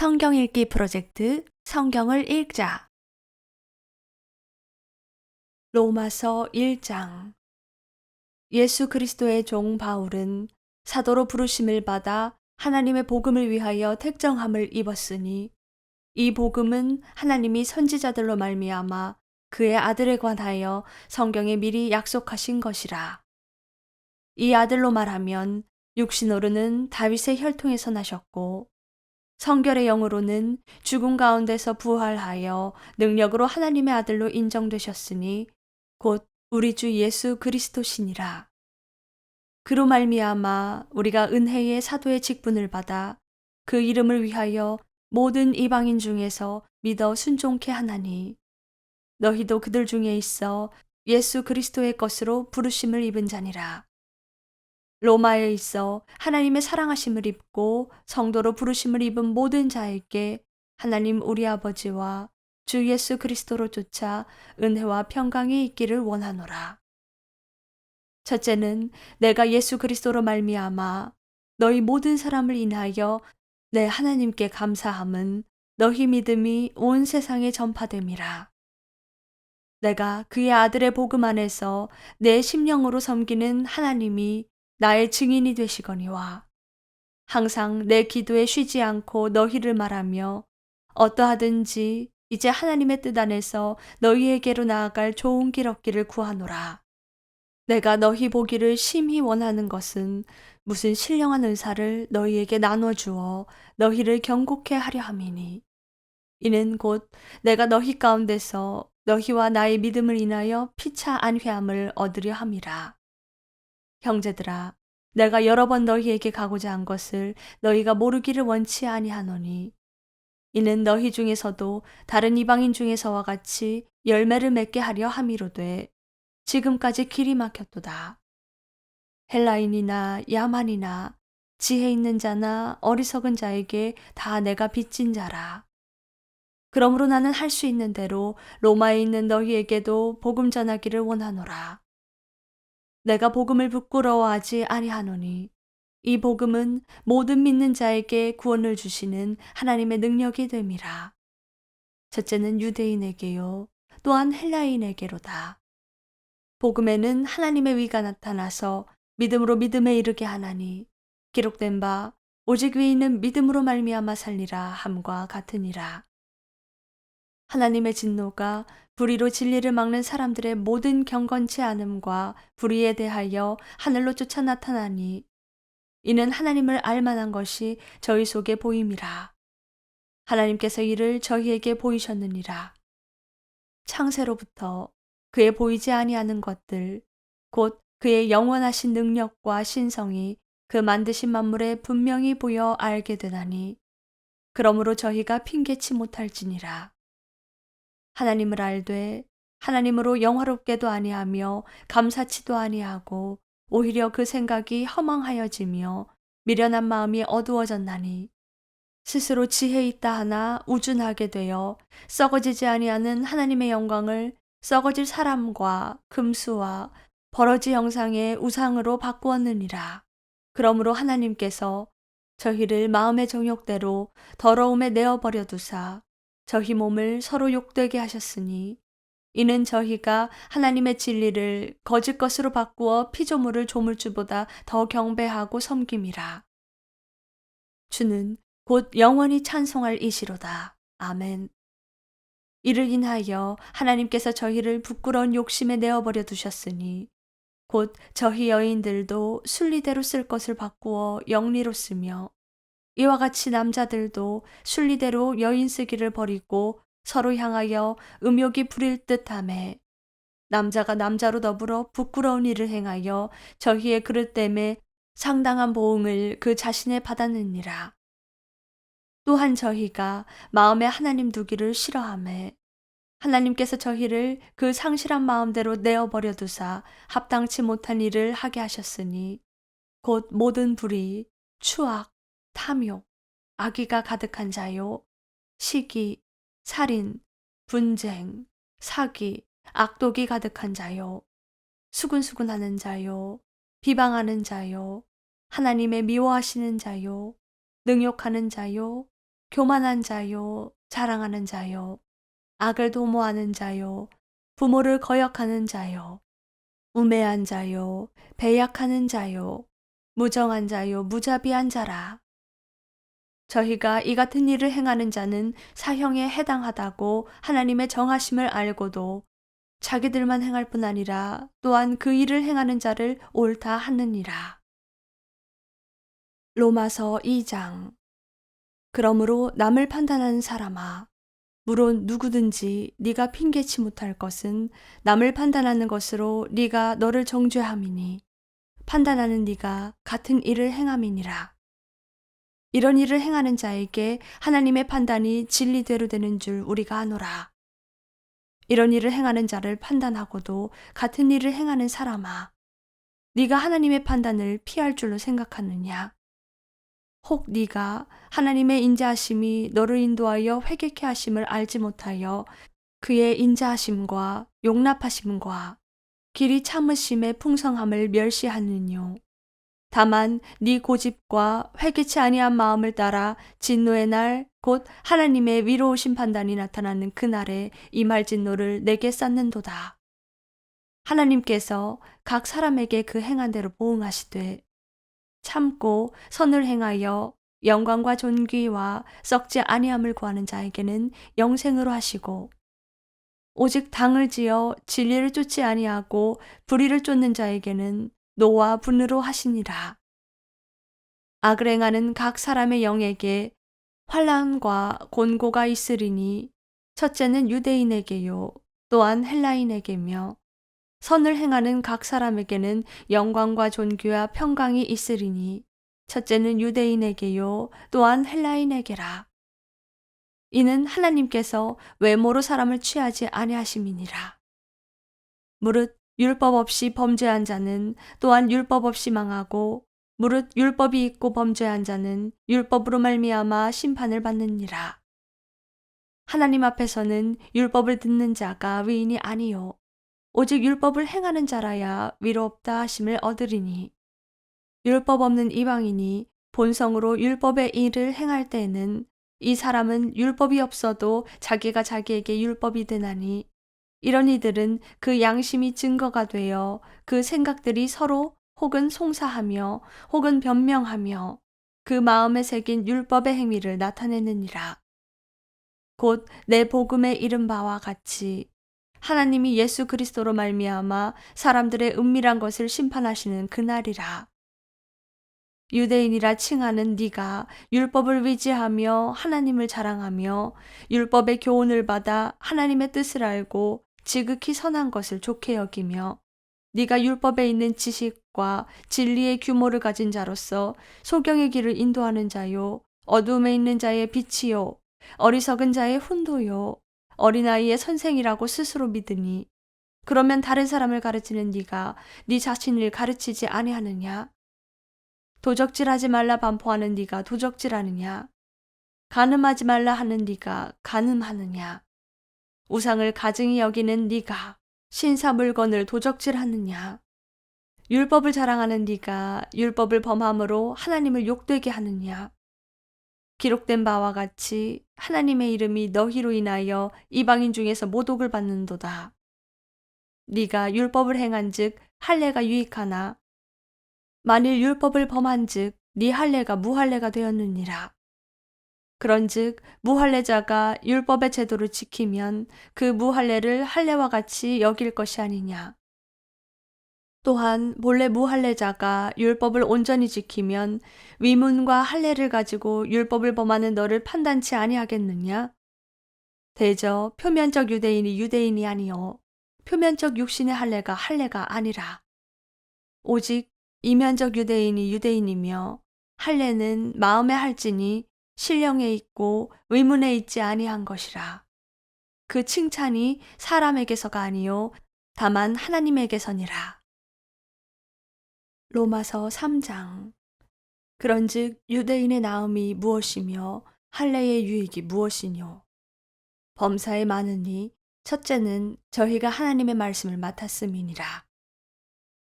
성경 읽기 프로젝트 성경을 읽자. 로마서 1장. 예수 그리스도의 종 바울은 사도로 부르심을 받아 하나님의 복음을 위하여 택정함을 입었으니 이 복음은 하나님이 선지자들로 말미암아 그의 아들에 관하여 성경에 미리 약속하신 것이라. 이 아들로 말하면 육신으로는 다윗의 혈통에서 나셨고 성결의 영으로는 죽음 가운데서 부활하여 능력으로 하나님의 아들로 인정되셨으니 곧 우리 주 예수 그리스도시니라. 그로 말미암아 우리가 은혜의 사도의 직분을 받아 그 이름을 위하여 모든 이방인 중에서 믿어 순종케 하나니 너희도 그들 중에 있어 예수 그리스도의 것으로 부르심을 입은 자니라. 로마에 있어 하나님의 사랑하심을 입고 성도로 부르심을 입은 모든 자에게 하나님 우리 아버지와 주 예수 그리스도로 쫓아 은혜와 평강이 있기를 원하노라. 첫째는 내가 예수 그리스도로 말미암아 너희 모든 사람을 인하여 내 하나님께 감사함은 너희 믿음이 온 세상에 전파됨이라. 내가 그의 아들의 복음 안에서 내 심령으로 섬기는 하나님이 나의 증인이 되시거니와 항상 내 기도에 쉬지 않고 너희를 말하며 어떠하든지 이제 하나님의 뜻 안에서 너희에게로 나아갈 좋은 길 얻기를 구하노라. 내가 너희 보기를 심히 원하는 것은 무슨 신령한 은사를 너희에게 나눠 주어 너희를 경고케 하려 함이니 이는 곧 내가 너희 가운데서 너희와 나의 믿음을 인하여 피차 안회함을 얻으려 함이라. 형제들아, 내가 여러 번 너희에게 가고자 한 것을 너희가 모르기를 원치 아니하노니 이는 너희 중에서도 다른 이방인 중에서와 같이 열매를 맺게 하려 함이로되 지금까지 길이 막혔도다. 헬라인이나 야만이나 지혜 있는 자나 어리석은 자에게 다 내가 빚진 자라. 그러므로 나는 할 수 있는 대로 로마에 있는 너희에게도 복음 전하기를 원하노라. 내가 복음을 부끄러워하지 아니하노니 이 복음은 모든 믿는 자에게 구원을 주시는 하나님의 능력이 됨이라. 첫째는 유대인에게요 또한 헬라인에게로다. 복음에는 하나님의 위가 나타나서 믿음으로 믿음에 이르게 하나니 기록된 바 오직 위인은 믿음으로 말미암아 살리라 함과 같으니라. 하나님의 진노가 불의로 진리를 막는 사람들의 모든 경건치 않음과 불의에 대하여 하늘로 쫓아 나타나니 이는 하나님을 알만한 것이 저희 속에 보임이라. 하나님께서 이를 저희에게 보이셨느니라. 창세로부터 그의 보이지 아니하는 것들 곧 그의 영원하신 능력과 신성이 그 만드신 만물에 분명히 보여 알게 되나니 그러므로 저희가 핑계치 못할지니라. 하나님을 알되 하나님으로 영화롭게도 아니하며 감사치도 아니하고 오히려 그 생각이 허망하여지며 미련한 마음이 어두워졌나니 스스로 지혜 있다 하나 우준하게 되어 썩어지지 아니하는 하나님의 영광을 썩어질 사람과 금수와 버러지 형상의 우상으로 바꾸었느니라. 그러므로 하나님께서 저희를 마음의 정욕대로 더러움에 내어버려 두사 저희 몸을 서로 욕되게 하셨으니 이는 저희가 하나님의 진리를 거짓 것으로 바꾸어 피조물을 조물주보다 더 경배하고 섬김이라. 주는 곧 영원히 찬송할 이시로다. 아멘. 이를 인하여 하나님께서 저희를 부끄러운 욕심에 내어버려 두셨으니 곧 저희 여인들도 순리대로 쓸 것을 바꾸어 영리로 쓰며 이와 같이 남자들도 순리대로 여인 쓰기를 버리고 서로 향하여 음욕이 부릴 듯하매 남자가 남자로 더불어 부끄러운 일을 행하여 저희의 그릇됨에 상당한 보응을 그 자신에 받았느니라. 또한 저희가 마음에 하나님 두기를 싫어하매 하나님께서 저희를 그 상실한 마음대로 내어버려 두사 합당치 못한 일을 하게 하셨으니 곧 모든 불의, 추악, 탐욕, 악의가 가득한 자요, 시기, 살인, 분쟁, 사기, 악독이 가득한 자요, 수군수군하는 자요, 비방하는 자요, 하나님의 미워하시는 자요, 능욕하는 자요, 교만한 자요, 자랑하는 자요, 악을 도모하는 자요, 부모를 거역하는 자요, 우매한 자요, 배약하는 자요, 무정한 자요, 무자비한 자라. 저희가 이 같은 일을 행하는 자는 사형에 해당하다고 하나님의 정하심을 알고도 자기들만 행할 뿐 아니라 또한 그 일을 행하는 자를 옳다 하느니라. 로마서 2장. 그러므로 남을 판단하는 사람아, 물론 누구든지 네가 핑계치 못할 것은 남을 판단하는 것으로 네가 너를 정죄함이니 판단하는 네가 같은 일을 행함이니라. 이런 일을 행하는 자에게 하나님의 판단이 진리대로 되는 줄 우리가 아노라. 이런 일을 행하는 자를 판단하고도 같은 일을 행하는 사람아, 네가 하나님의 판단을 피할 줄로 생각하느냐? 혹 네가 하나님의 인자하심이 너를 인도하여 회개케 하심을 알지 못하여 그의 인자하심과 용납하심과 길이 참으심의 풍성함을 멸시하느뇨. 다만 네 고집과 회개치 아니한 마음을 따라 진노의 날 곧 하나님의 위로우신 판단이 나타나는 그날에 임할 진노를 내게 쌓는도다. 하나님께서 각 사람에게 그 행한 대로 보응하시되 참고 선을 행하여 영광과 존귀와 썩지 아니함을 구하는 자에게는 영생으로 하시고 오직 당을 지어 진리를 쫓지 아니하고 불의를 쫓는 자에게는 노와 분으로 하시니라. 악을 행하는 각 사람의 영에게 환난과 곤고가 있으리니 첫째는 유대인에게요 또한 헬라인에게며 선을 행하는 각 사람에게는 영광과 존귀와 평강이 있으리니 첫째는 유대인에게요 또한 헬라인에게라. 이는 하나님께서 외모로 사람을 취하지 아니하심이니라. 무릇 율법 없이 범죄한 자는 또한 율법 없이 망하고 무릇 율법이 있고 범죄한 자는 율법으로 말미암아 심판을 받느니라. 하나님 앞에서는 율법을 듣는 자가 위인이 아니요 오직 율법을 행하는 자라야 위롭다 하심을 얻으리니 율법 없는 이방인이 본성으로 율법의 일을 행할 때에는 이 사람은 율법이 없어도 자기가 자기에게 율법이 되나니 이런 이들은 그 양심이 증거가 되어 그 생각들이 서로 혹은 송사하며 혹은 변명하며 그 마음에 새긴 율법의 행위를 나타내느니라. 곧 내 복음에 이른 바와 같이 하나님이 예수 그리스도로 말미암아 사람들의 은밀한 것을 심판하시는 그날이라. 유대인이라 칭하는 네가 율법을 위지하며 하나님을 자랑하며 율법의 교훈을 받아 하나님의 뜻을 알고 지극히 선한 것을 좋게 여기며 네가 율법에 있는 지식과 진리의 규모를 가진 자로서 소경의 길을 인도하는 자요 어두움에 있는 자의 빛이요 어리석은 자의 훈도요 어린아이의 선생이라고 스스로 믿으니 그러면 다른 사람을 가르치는 네가 네 자신을 가르치지 아니하느냐? 도적질하지 말라 반포하는 네가 도적질하느냐? 간음하지 말라 하는 네가 간음하느냐? 우상을 가증히 여기는 네가 신사 물건을 도적질하느냐? 율법을 자랑하는 네가 율법을 범함으로 하나님을 욕되게 하느냐? 기록된 바와 같이 하나님의 이름이 너희로 인하여 이방인 중에서 모독을 받는도다. 네가 율법을 행한즉 할례가 유익하나 만일 율법을 범한즉 네 할례가 무할례가 되었느니라. 그런즉 무할례자가 율법의 제도를 지키면 그 무할례를 할례와 같이 여길 것이 아니냐. 또한 본래 무할례자가 율법을 온전히 지키면 위문과 할례를 가지고 율법을 범하는 너를 판단치 아니하겠느냐? 대저 표면적 유대인이 유대인이 아니요 표면적 육신의 할례가 할례가 아니라 오직 이면적 유대인이 유대인이며 할례는 마음에 할지니 신령에 있고 의문에 있지 아니한 것이라. 그 칭찬이 사람에게서가 아니요 다만 하나님에게서니라. 로마서 3장. 그런즉 유대인의 나음이 무엇이며 할례의 유익이 무엇이뇨? 범사에 많으니 첫째는 저희가 하나님의 말씀을 맡았음이니라.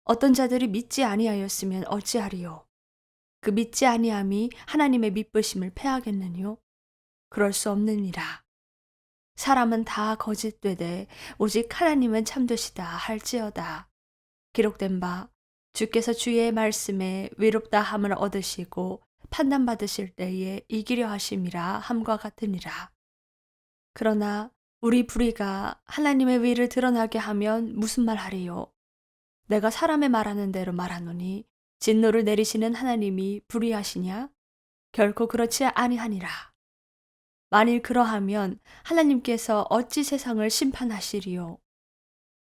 어떤 자들이 믿지 아니하였으면 어찌하리요? 그 믿지 아니함이 하나님의 믿으심을 패하겠느뇨? 그럴 수 없느니라. 사람은 다 거짓되되 오직 하나님은 참되시다 할지어다. 기록된 바 주께서 주의 말씀에 위롭다 함을 얻으시고 판단받으실 때에 이기려 하심이라 함과 같으니라. 그러나 우리 불의가 하나님의 위를 드러나게 하면 무슨 말 하리요? 내가 사람의 말하는 대로 말하노니 진노를 내리시는 하나님이 불의하시냐? 결코 그렇지 아니하니라. 만일 그러하면 하나님께서 어찌 세상을 심판하시리요?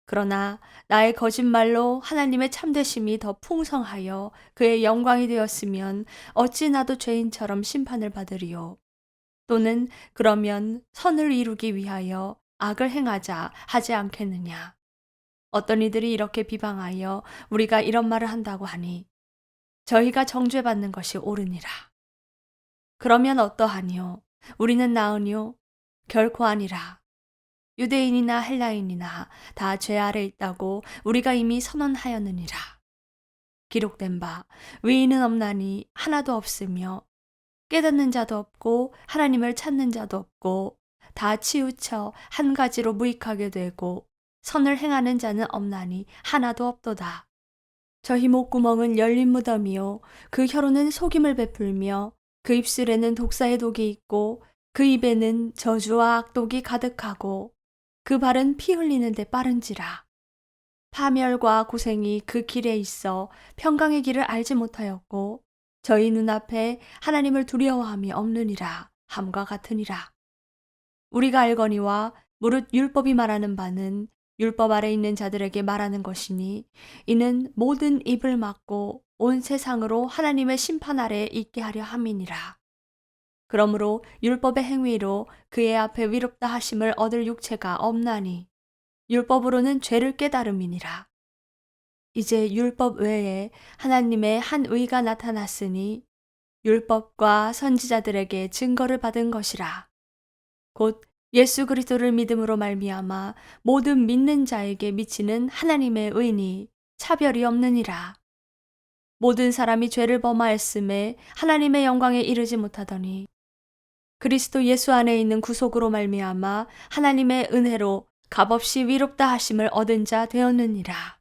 그러나 나의 거짓말로 하나님의 참되심이 더 풍성하여 그의 영광이 되었으면 어찌 나도 죄인처럼 심판을 받으리요? 또는 그러면 선을 이루기 위하여 악을 행하자 하지 않겠느냐? 어떤 이들이 이렇게 비방하여 우리가 이런 말을 한다고 하니 저희가 정죄받는 것이 옳으니라. 그러면 어떠하니요? 우리는 나으뇨? 결코 아니라. 유대인이나 헬라인이나 다 죄 아래 있다고 우리가 이미 선언하였느니라. 기록된 바 의인은 없나니 하나도 없으며 깨닫는 자도 없고 하나님을 찾는 자도 없고 다 치우쳐 한 가지로 무익하게 되고 선을 행하는 자는 없나니 하나도 없도다. 저희 목구멍은 열린 무덤이요 그 혀로는 속임을 베풀며 그 입술에는 독사의 독이 있고 그 입에는 저주와 악독이 가득하고 그 발은 피 흘리는 데 빠른지라. 파멸과 고생이 그 길에 있어 평강의 길을 알지 못하였고 저희 눈앞에 하나님을 두려워함이 없느니라 함과 같으니라. 우리가 알거니와 무릇 율법이 말하는 바는 율법 아래 있는 자들에게 말하는 것이니 이는 모든 입을 막고 온 세상으로 하나님의 심판 아래 있게 하려 함이니라. 그러므로 율법의 행위로 그의 앞에 위롭다 하심을 얻을 육체가 없나니 율법으로는 죄를 깨달음이니라. 이제 율법 외에 하나님의 한 의가 나타났으니 율법과 선지자들에게 증거를 받은 것이라. 곧 예수 그리스도를 믿음으로 말미암아 모든 믿는 자에게 미치는 하나님의 의니 차별이 없느니라. 모든 사람이 죄를 범하였음에 하나님의 영광에 이르지 못하더니 그리스도 예수 안에 있는 구속으로 말미암아 하나님의 은혜로 값없이 위롭다 하심을 얻은 자 되었느니라.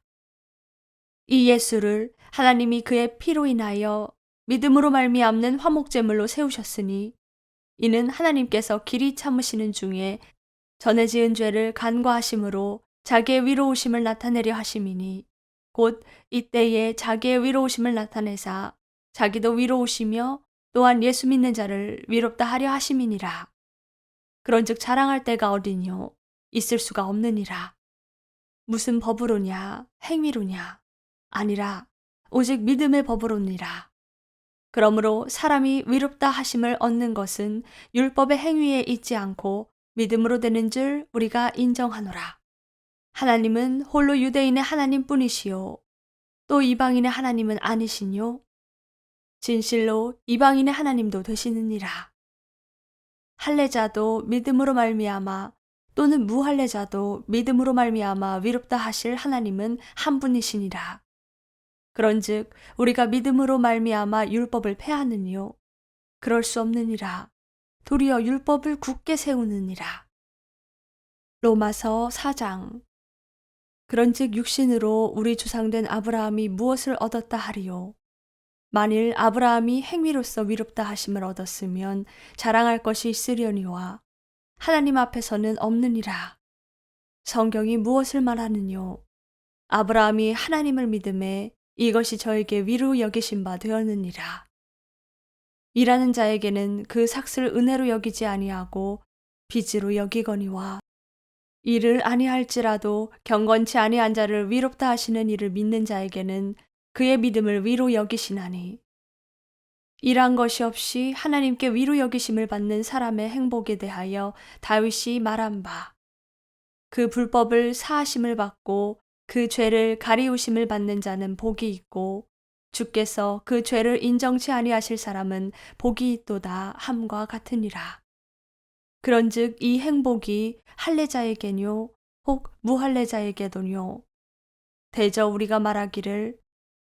이 예수를 하나님이 그의 피로 인하여 믿음으로 말미암는 화목제물로 세우셨으니 이는 하나님께서 길이 참으시는 중에 전에 지은 죄를 간과하심으로 자기의 위로우심을 나타내려 하심이니 곧 이때에 자기의 위로우심을 나타내사 자기도 위로우시며 또한 예수 믿는 자를 위롭다 하려 하심이니라. 그런즉 자랑할 때가 어디뇨? 있을 수가 없느니라. 무슨 법으로냐? 행위로냐? 아니라 오직 믿음의 법으로니라. 그러므로 사람이 위롭다 하심을 얻는 것은 율법의 행위에 있지 않고 믿음으로 되는 줄 우리가 인정하노라. 하나님은 홀로 유대인의 하나님뿐이시요 또 이방인의 하나님은 아니시뇨? 진실로 이방인의 하나님도 되시느니라. 할례자도 믿음으로 말미암아 또는 무할례자도 믿음으로 말미암아 위롭다 하실 하나님은 한 분이시니라. 그런즉 우리가 믿음으로 말미암아 율법을 폐하느니요? 그럴 수 없느니라. 도리어 율법을 굳게 세우느니라. 로마서 4장. 그런즉 육신으로 우리 조상된 아브라함이 무엇을 얻었다 하리요? 만일 아브라함이 행위로서 위롭다 하심을 얻었으면 자랑할 것이 있으려니와 하나님 앞에서는 없느니라. 성경이 무엇을 말하느뇨? 아브라함이 하나님을 믿음에 이것이 저에게 위로 여기신 바 되었느니라. 일하는 자에게는 그 삭슬 은혜로 여기지 아니하고 빚으로 여기거니와 일을 아니할지라도 경건치 아니한 자를 위롭다 하시는 이를 믿는 자에게는 그의 믿음을 위로 여기시나니 일한 것이 없이 하나님께 위로 여기심을 받는 사람의 행복에 대하여 다윗이 말한 바 그 불법을 사하심을 받고 그 죄를 가리우심을 받는 자는 복이 있고 주께서 그 죄를 인정치 아니하실 사람은 복이 있도다 함과 같으니라. 그런즉 이 행복이 할례자에게뇨 혹 무할례자에게도뇨? 대저 우리가 말하기를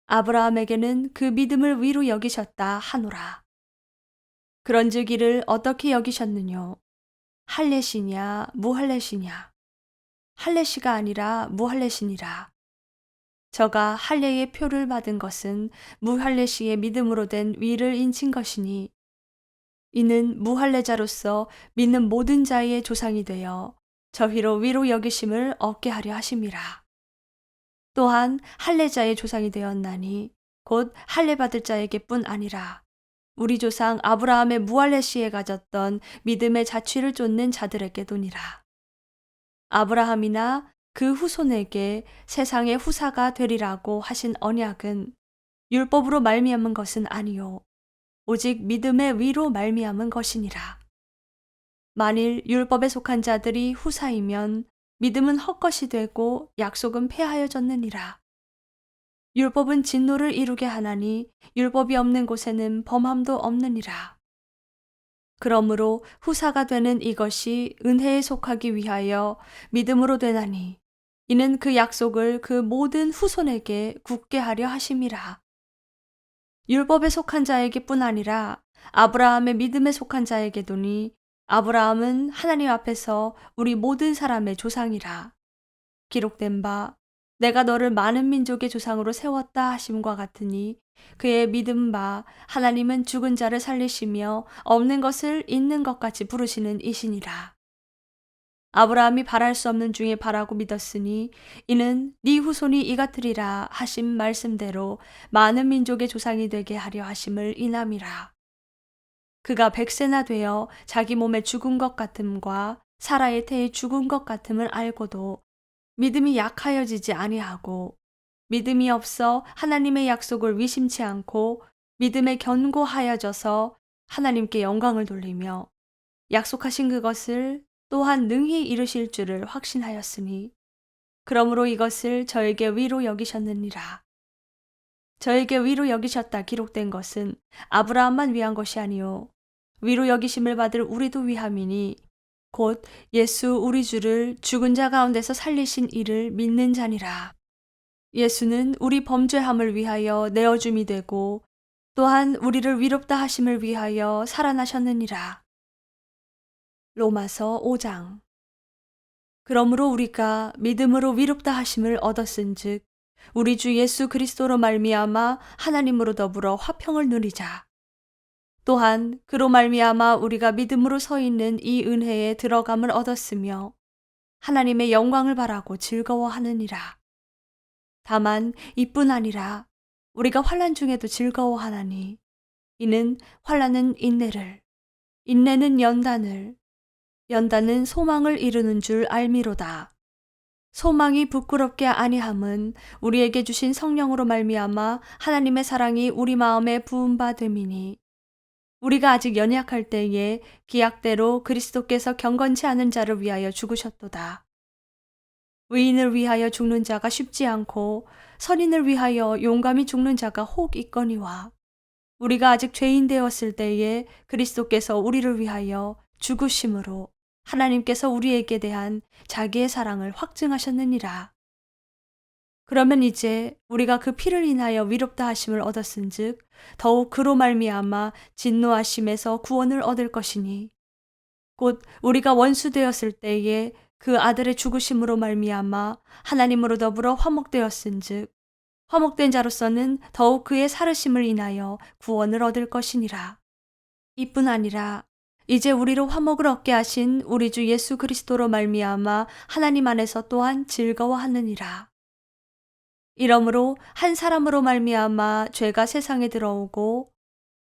아브라함에게는 그 믿음을 위로 여기셨다 하노라. 그런즉 이를 어떻게 여기셨느뇨? 할례시냐 무할례시냐? 할례시가 아니라 무할례시니라. 저가 할례의 표를 받은 것은 무할례시의 믿음으로 된 위를 인친 것이니 이는 무할례자로서 믿는 모든 자의 조상이 되어 저희로 위로 여기심을 얻게 하려 하심이라. 또한 할례자의 조상이 되었나니 곧 할례 받을 자에게뿐 아니라 우리 조상 아브라함의 무할례 시에 가졌던 믿음의 자취를 쫓는 자들에게도니라. 아브라함이나 그 후손에게 세상의 후사가 되리라고 하신 언약은 율법으로 말미암은 것은 아니요 오직 믿음의 위로 말미암은 것이니라. 만일 율법에 속한 자들이 후사이면 믿음은 헛것이 되고 약속은 폐하여졌느니라. 율법은 진노를 이루게 하나니 율법이 없는 곳에는 범함도 없느니라. 그러므로 후사가 되는 이것이 은혜에 속하기 위하여 믿음으로 되나니 이는 그 약속을 그 모든 후손에게 굳게 하려 하심이라. 율법에 속한 자에게뿐 아니라 아브라함의 믿음에 속한 자에게도니 아브라함은 하나님 앞에서 우리 모든 사람의 조상이라. 기록된 바 내가 너를 많은 민족의 조상으로 세웠다 하심과 같으니 그의 믿은 바 하나님은 죽은 자를 살리시며 없는 것을 있는 것 같이 부르시는 이시니라. 아브라함이 바랄 수 없는 중에 바라고 믿었으니 이는 네 후손이 이같으리라 하신 말씀대로 많은 민족의 조상이 되게 하려 하심을 인함이라. 그가 100세나 되어 자기 몸에 죽은 것 같음과 사라의 태에 죽은 것 같음을 알고도 믿음이 약하여지지 아니하고 믿음이 없어 하나님의 약속을 위심치 않고 믿음에 견고하여져서 하나님께 영광을 돌리며 약속하신 그것을 또한 능히 이루실 줄을 확신하였으니 그러므로 이것을 저에게 위로 여기셨느니라. 저에게 위로 여기셨다 기록된 것은 아브라함만 위한 것이 아니요 위로 여기심을 받을 우리도 위함이니 곧 예수 우리 주를 죽은 자 가운데서 살리신 이를 믿는 자니라. 예수는 우리 범죄함을 위하여 내어줌이 되고 또한 우리를 위롭다 하심을 위하여 살아나셨느니라. 로마서 5장. 그러므로 우리가 믿음으로 위롭다 하심을 얻었은즉 우리 주 예수 그리스도로 말미암아 하나님으로 더불어 화평을 누리자. 또한 그로 말미암아 우리가 믿음으로 서 있는 이 은혜에 들어감을 얻었으며 하나님의 영광을 바라고 즐거워하느니라. 다만 이뿐 아니라 우리가 환난 중에도 즐거워하나니 이는 환난은 인내를, 인내는 연단을, 연단은 소망을 이루는 줄 알미로다. 소망이 부끄럽게 아니함은 우리에게 주신 성령으로 말미암아 하나님의 사랑이 우리 마음에 부음바 됨이니 우리가 아직 연약할 때에 기약대로 그리스도께서 경건치 않은 자를 위하여 죽으셨도다. 의인을 위하여 죽는 자가 쉽지 않고 선인을 위하여 용감히 죽는 자가 혹 있거니와 우리가 아직 죄인 되었을 때에 그리스도께서 우리를 위하여 죽으심으로 하나님께서 우리에게 대한 자기의 사랑을 확증하셨느니라. 그러면 이제 우리가 그 피를 인하여 위롭다 하심을 얻었은즉 더욱 그로 말미암아 진노하심에서 구원을 얻을 것이니 곧 우리가 원수 되었을 때에 그 아들의 죽으심으로 말미암아 하나님으로 더불어 화목되었은즉 화목된 자로서는 더욱 그의 살으심을 인하여 구원을 얻을 것이니라. 이뿐 아니라 이제 우리로 화목을 얻게 하신 우리 주 예수 그리스도로 말미암아 하나님 안에서 또한 즐거워하느니라. 이러므로 한 사람으로 말미암아 죄가 세상에 들어오고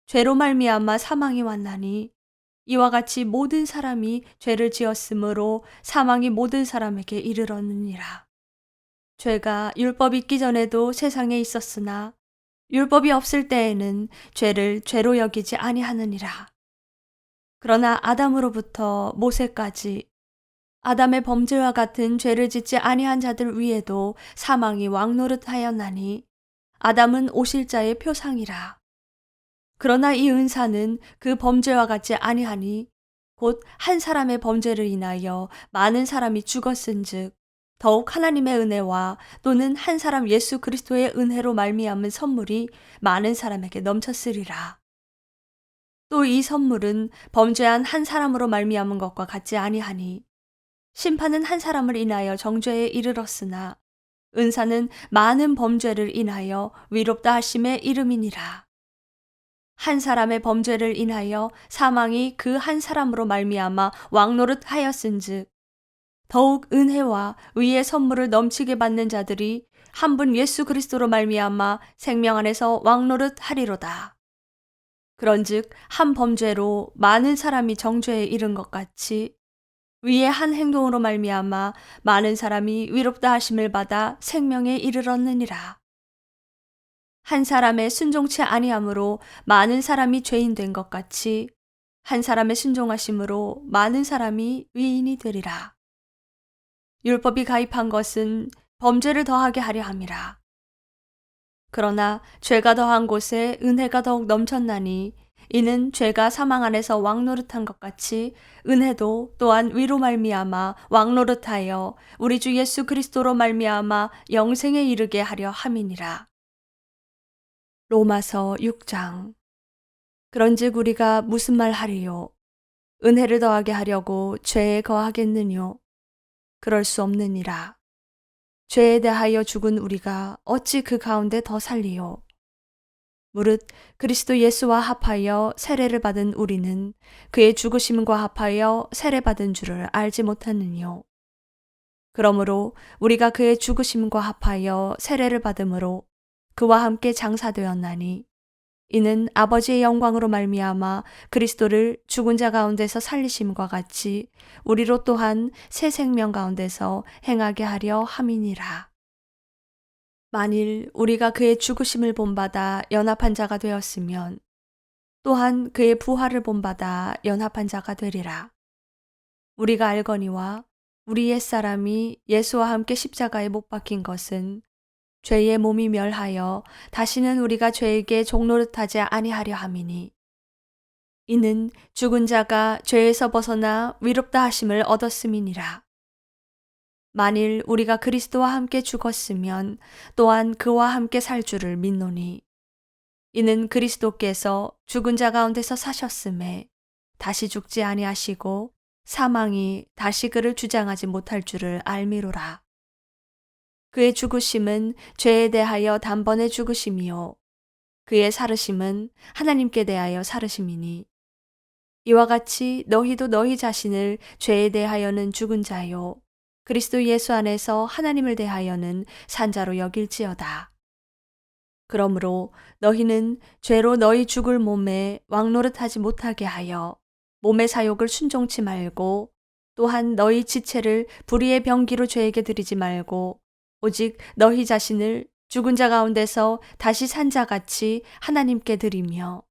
죄로 말미암아 사망이 왔나니 이와 같이 모든 사람이 죄를 지었으므로 사망이 모든 사람에게 이르렀느니라. 죄가 율법 있기 전에도 세상에 있었으나 율법이 없을 때에는 죄를 죄로 여기지 아니하느니라. 그러나 아담으로부터 모세까지 아담의 범죄와 같은 죄를 짓지 아니한 자들 위에도 사망이 왕노릇하였나니 아담은 오실자의 표상이라. 그러나 이 은사는 그 범죄와 같지 아니하니 곧 한 사람의 범죄를 인하여 많은 사람이 죽었은즉 더욱 하나님의 은혜와 또는 한 사람 예수 그리스도의 은혜로 말미암은 선물이 많은 사람에게 넘쳤으리라. 또 이 선물은 범죄한 한 사람으로 말미암은 것과 같지 아니하니 심판은 한 사람을 인하여 정죄에 이르렀으나 은사는 많은 범죄를 인하여 위롭다 하심에 이름이니라. 한 사람의 범죄를 인하여 사망이 그 한 사람으로 말미암아 왕노릇 하였은즉 더욱 은혜와 의의 선물을 넘치게 받는 자들이 한 분 예수 그리스도로 말미암아 생명 안에서 왕노릇 하리로다. 그런즉 한 범죄로 많은 사람이 정죄에 이른 것 같이 위의 한 행동으로 말미암아 많은 사람이 위롭다 하심을 받아 생명에 이르렀느니라. 한 사람의 순종치 아니함으로 많은 사람이 죄인 된 것 같이 한 사람의 순종하심으로 많은 사람이 의인이 되리라. 율법이 가입한 것은 범죄를 더하게 하려 함이라. 그러나 죄가 더한 곳에 은혜가 더욱 넘쳤나니 이는 죄가 사망 안에서 왕노릇한 것 같이 은혜도 또한 위로 말미암아 왕노릇하여 우리 주 예수 그리스도로 말미암아 영생에 이르게 하려 함이니라. 로마서 6장. 그런즉 우리가 무슨 말 하리요? 은혜를 더하게 하려고 죄에 거하겠느뇨? 그럴 수 없느니라. 죄에 대하여 죽은 우리가 어찌 그 가운데 더 살리요? 무릇 그리스도 예수와 합하여 세례를 받은 우리는 그의 죽으심과 합하여 세례받은 줄을 알지 못하느뇨? 그러므로 우리가 그의 죽으심과 합하여 세례를 받음으로 그와 함께 장사되었나니 이는 아버지의 영광으로 말미암아 그리스도를 죽은 자 가운데서 살리심과 같이 우리로 또한 새 생명 가운데서 행하게 하려 함이니라. 만일 우리가 그의 죽으심을 본받아 연합한 자가 되었으면 또한 그의 부활을 본받아 연합한 자가 되리라. 우리가 알거니와 우리 옛사람이 예수와 함께 십자가에 못 박힌 것은 죄의 몸이 멸하여 다시는 우리가 죄에게 종노릇하지 아니하려 함이니 이는 죽은 자가 죄에서 벗어나 위롭다 하심을 얻었음이니라. 만일 우리가 그리스도와 함께 죽었으면 또한 그와 함께 살 줄을 믿노니 이는 그리스도께서 죽은 자 가운데서 사셨음에 다시 죽지 아니하시고 사망이 다시 그를 주장하지 못할 줄을 알미로라. 그의 죽으심은 죄에 대하여 단번에 죽으심이요 그의 살으심은 하나님께 대하여 살으심이니 이와 같이 너희도 너희 자신을 죄에 대하여는 죽은 자요 그리스도 예수 안에서 하나님을 대하여는 산 자로 여길지어다. 그러므로 너희는 죄로 너희 죽을 몸에 왕노릇하지 못하게 하여 몸의 사욕을 순종치 말고 또한 너희 지체를 불의의 병기로 죄에게 드리지 말고 오직 너희 자신을 죽은 자 가운데서 다시 산 자같이 하나님께 드리며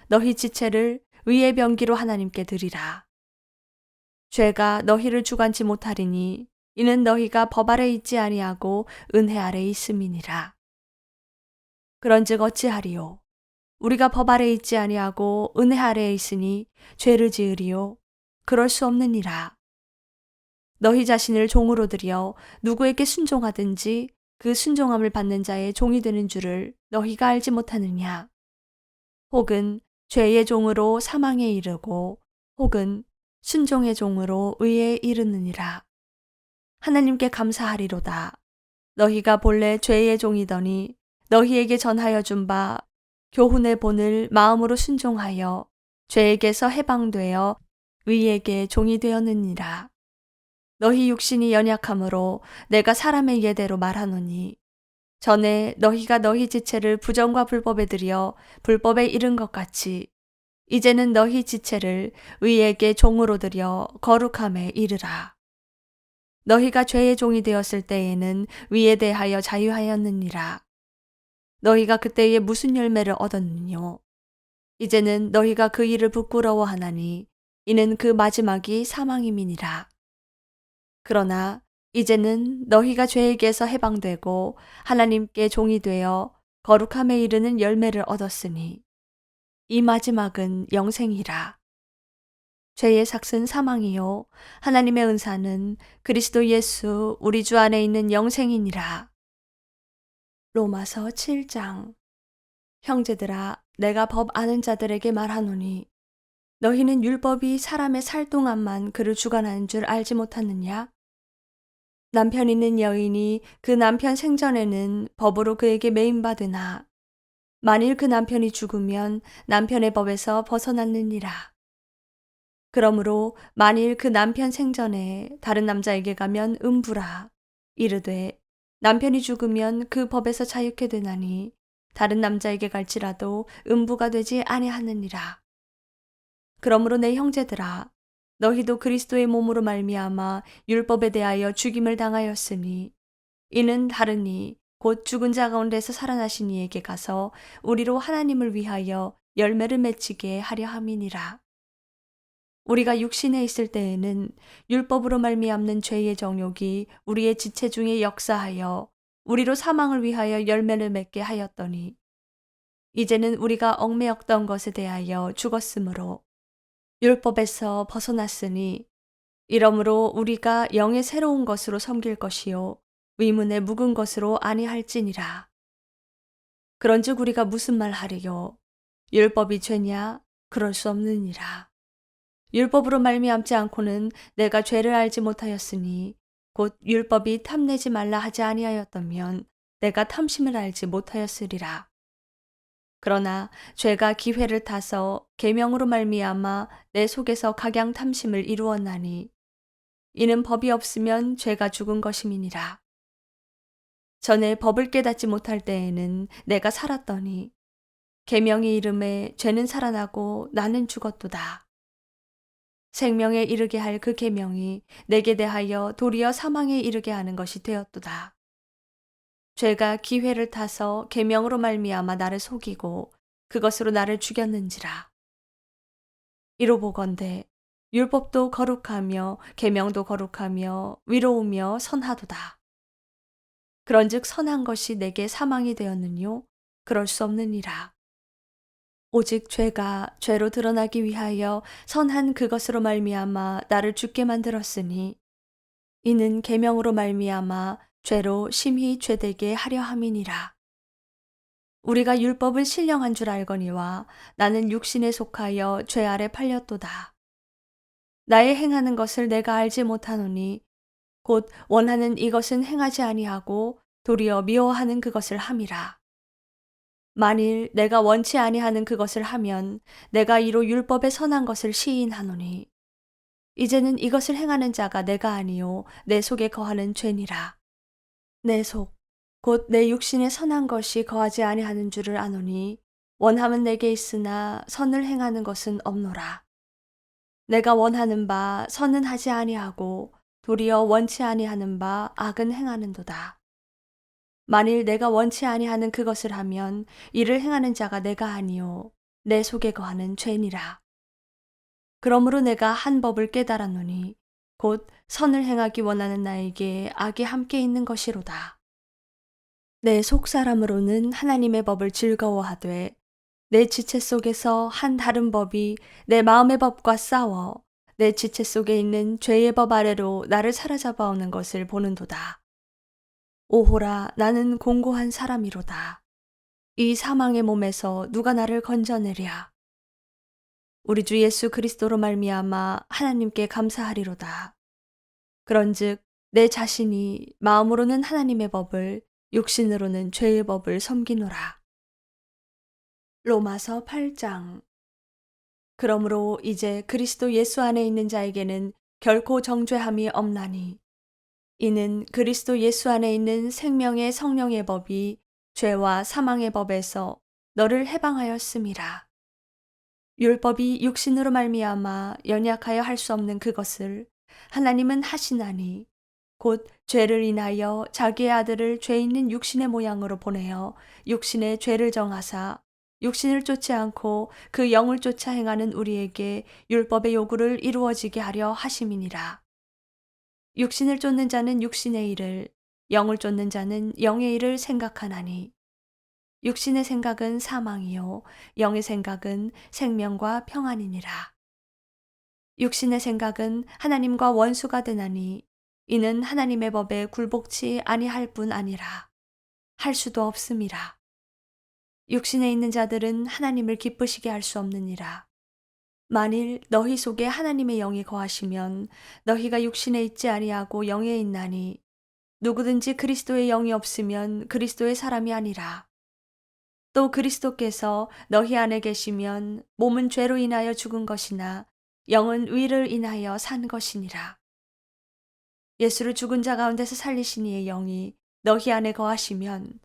너희 지체를 의의 병기로 하나님께 드리라. 죄가 너희를 주관치 못하리니 이는 너희가 법 아래 있지 아니하고 은혜 아래 있음이니라. 그런즉 어찌하리요? 우리가 법 아래 있지 아니하고 은혜 아래에 있으니 죄를 지으리요? 그럴 수 없느니라. 너희 자신을 종으로 들여 누구에게 순종하든지 그 순종함을 받는 자의 종이 되는 줄을 너희가 알지 못하느냐? 혹은 죄의 종으로 사망에 이르고 혹은 순종의 종으로 의에 이르느니라. 하나님께 감사하리로다. 너희가 본래 죄의 종이더니 너희에게 전하여 준 바 교훈의 본을 마음으로 순종하여 죄에게서 해방되어 의에게 종이 되었느니라. 너희 육신이 연약함으로 내가 사람의 예대로 말하노니 전에 너희가 너희 지체를 부정과 불법에 들여 불법에 이른 것 같이 이제는 너희 지체를 의에게 종으로 들여 거룩함에 이르라. 너희가 죄의 종이 되었을 때에는 위에 대하여 자유하였느니라. 너희가 그때에 무슨 열매를 얻었느뇨? 이제는 너희가 그 일을 부끄러워하나니 이는 그 마지막이 사망임이니라. 그러나 이제는 너희가 죄에게서 해방되고 하나님께 종이 되어 거룩함에 이르는 열매를 얻었으니 이 마지막은 영생이라. 죄의 삭은 사망이요 하나님의 은사는 그리스도 예수 우리 주 안에 있는 영생이니라. 로마서 7장. 형제들아 내가 법 아는 자들에게 말하노니 너희는 율법이 사람의 살 동안만 그를 주관하는 줄 알지 못하느냐? 남편 있는 여인이 그 남편 생전에는 법으로 그에게 매임받으나 만일 그 남편이 죽으면 남편의 법에서 벗어났느니라. 그러므로 만일 그 남편 생전에 다른 남자에게 가면 음부라. 이르되 남편이 죽으면 그 법에서 자유케 되나니 다른 남자에게 갈지라도 음부가 되지 아니하느니라. 그러므로 내 형제들아, 너희도 그리스도의 몸으로 말미암아 율법에 대하여 죽임을 당하였으니 이는 다르니 곧 죽은 자 가운데서 살아나신 이에게 가서 우리로 하나님을 위하여 열매를 맺히게 하려 함이니라. 우리가 육신에 있을 때에는 율법으로 말미암는 죄의 정욕이 우리의 지체 중에 역사하여 우리로 사망을 위하여 열매를 맺게 하였더니 이제는 우리가 얽매였던 것에 대하여 죽었으므로 율법에서 벗어났으니 이러므로 우리가 영의 새로운 것으로 섬길 것이요 의문의 묵은 것으로 아니할지니라. 그런즉 우리가 무슨 말 하리요? 율법이 죄냐? 그럴 수 없느니라. 율법으로 말미암지 않고는 내가 죄를 알지 못하였으니 곧 율법이 탐내지 말라 하지 아니하였다면 내가 탐심을 알지 못하였으리라. 그러나 죄가 기회를 타서 계명으로 말미암아 내 속에서 각양 탐심을 이루었나니 이는 법이 없으면 죄가 죽은 것임이니라. 전에 법을 깨닫지 못할 때에는 내가 살았더니 계명이 이름에 죄는 살아나고 나는 죽었도다. 생명에 이르게 할 그 계명이 내게 대하여 도리어 사망에 이르게 하는 것이 되었도다. 죄가 기회를 타서 계명으로 말미암아 나를 속이고 그것으로 나를 죽였는지라. 이로 보건대 율법도 거룩하며 계명도 거룩하며 위로우며 선하도다. 그런즉 선한 것이 내게 사망이 되었느뇨? 그럴 수 없느니라. 오직 죄가 죄로 드러나기 위하여 선한 그것으로 말미암아 나를 죽게 만들었으니 이는 계명으로 말미암아 죄로 심히 죄되게 하려 함이니라. 우리가 율법을 신령한 줄 알거니와 나는 육신에 속하여 죄 아래 팔렸도다. 나의 행하는 것을 내가 알지 못하노니 곧 원하는 이것은 행하지 아니하고 도리어 미워하는 그것을 함이라. 만일 내가 원치 아니하는 그것을 하면 내가 이로 율법에 선한 것을 시인하노니 이제는 이것을 행하는 자가 내가 아니요 내 속에 거하는 죄니라. 내 속 곧 내 육신에 선한 것이 거하지 아니하는 줄을 아노니 원함은 내게 있으나 선을 행하는 것은 없노라. 내가 원하는 바 선은 하지 아니하고 도리어 원치 아니하는 바 악은 행하는도다. 만일 내가 원치 아니하는 그것을 하면 이를 행하는 자가 내가 아니요 내 속에 거하는 죄니라. 그러므로 내가 한 법을 깨달았노니 곧 선을 행하기 원하는 나에게 악이 함께 있는 것이로다. 내 속사람으로는 하나님의 법을 즐거워하되 내 지체 속에서 한 다른 법이 내 마음의 법과 싸워 내 지체 속에 있는 죄의 법 아래로 나를 사로잡아오는 것을 보는도다. 오호라, 나는 공고한 사람이로다. 이 사망의 몸에서 누가 나를 건져내랴. 우리 주 예수 그리스도로 말미암아 하나님께 감사하리로다. 그런즉 내 자신이 마음으로는 하나님의 법을 육신으로는 죄의 법을 섬기노라. 로마서 8장. 그러므로 이제 그리스도 예수 안에 있는 자에게는 결코 정죄함이 없나니 이는 그리스도 예수 안에 있는 생명의 성령의 법이 죄와 사망의 법에서 너를 해방하였음이라. 율법이 육신으로 말미암아 연약하여 할 수 없는 그것을 하나님은 하시나니 곧 죄를 인하여 자기의 아들을 죄 있는 육신의 모양으로 보내어 육신의 죄를 정하사 육신을 쫓지 않고 그 영을 쫓아 행하는 우리에게 율법의 요구를 이루어지게 하려 하심이니라. 육신을 쫓는 자는 육신의 일을, 영을 쫓는 자는 영의 일을 생각하나니 육신의 생각은 사망이요 영의 생각은 생명과 평안이니라. 육신의 생각은 하나님과 원수가 되나니 이는 하나님의 법에 굴복치 아니할 뿐 아니라 할 수도 없음이라. 육신에 있는 자들은 하나님을 기쁘시게 할 수 없느니라. 만일 너희 속에 하나님의 영이 거하시면 너희가 육신에 있지 아니하고 영에 있나니 누구든지 그리스도의 영이 없으면 그리스도의 사람이 아니라. 또 그리스도께서 너희 안에 계시면 몸은 죄로 인하여 죽은 것이나 영은 의를 인하여 산 것이니라. 예수를 죽은 자 가운데서 살리신 이의 영이 너희 안에 거하시면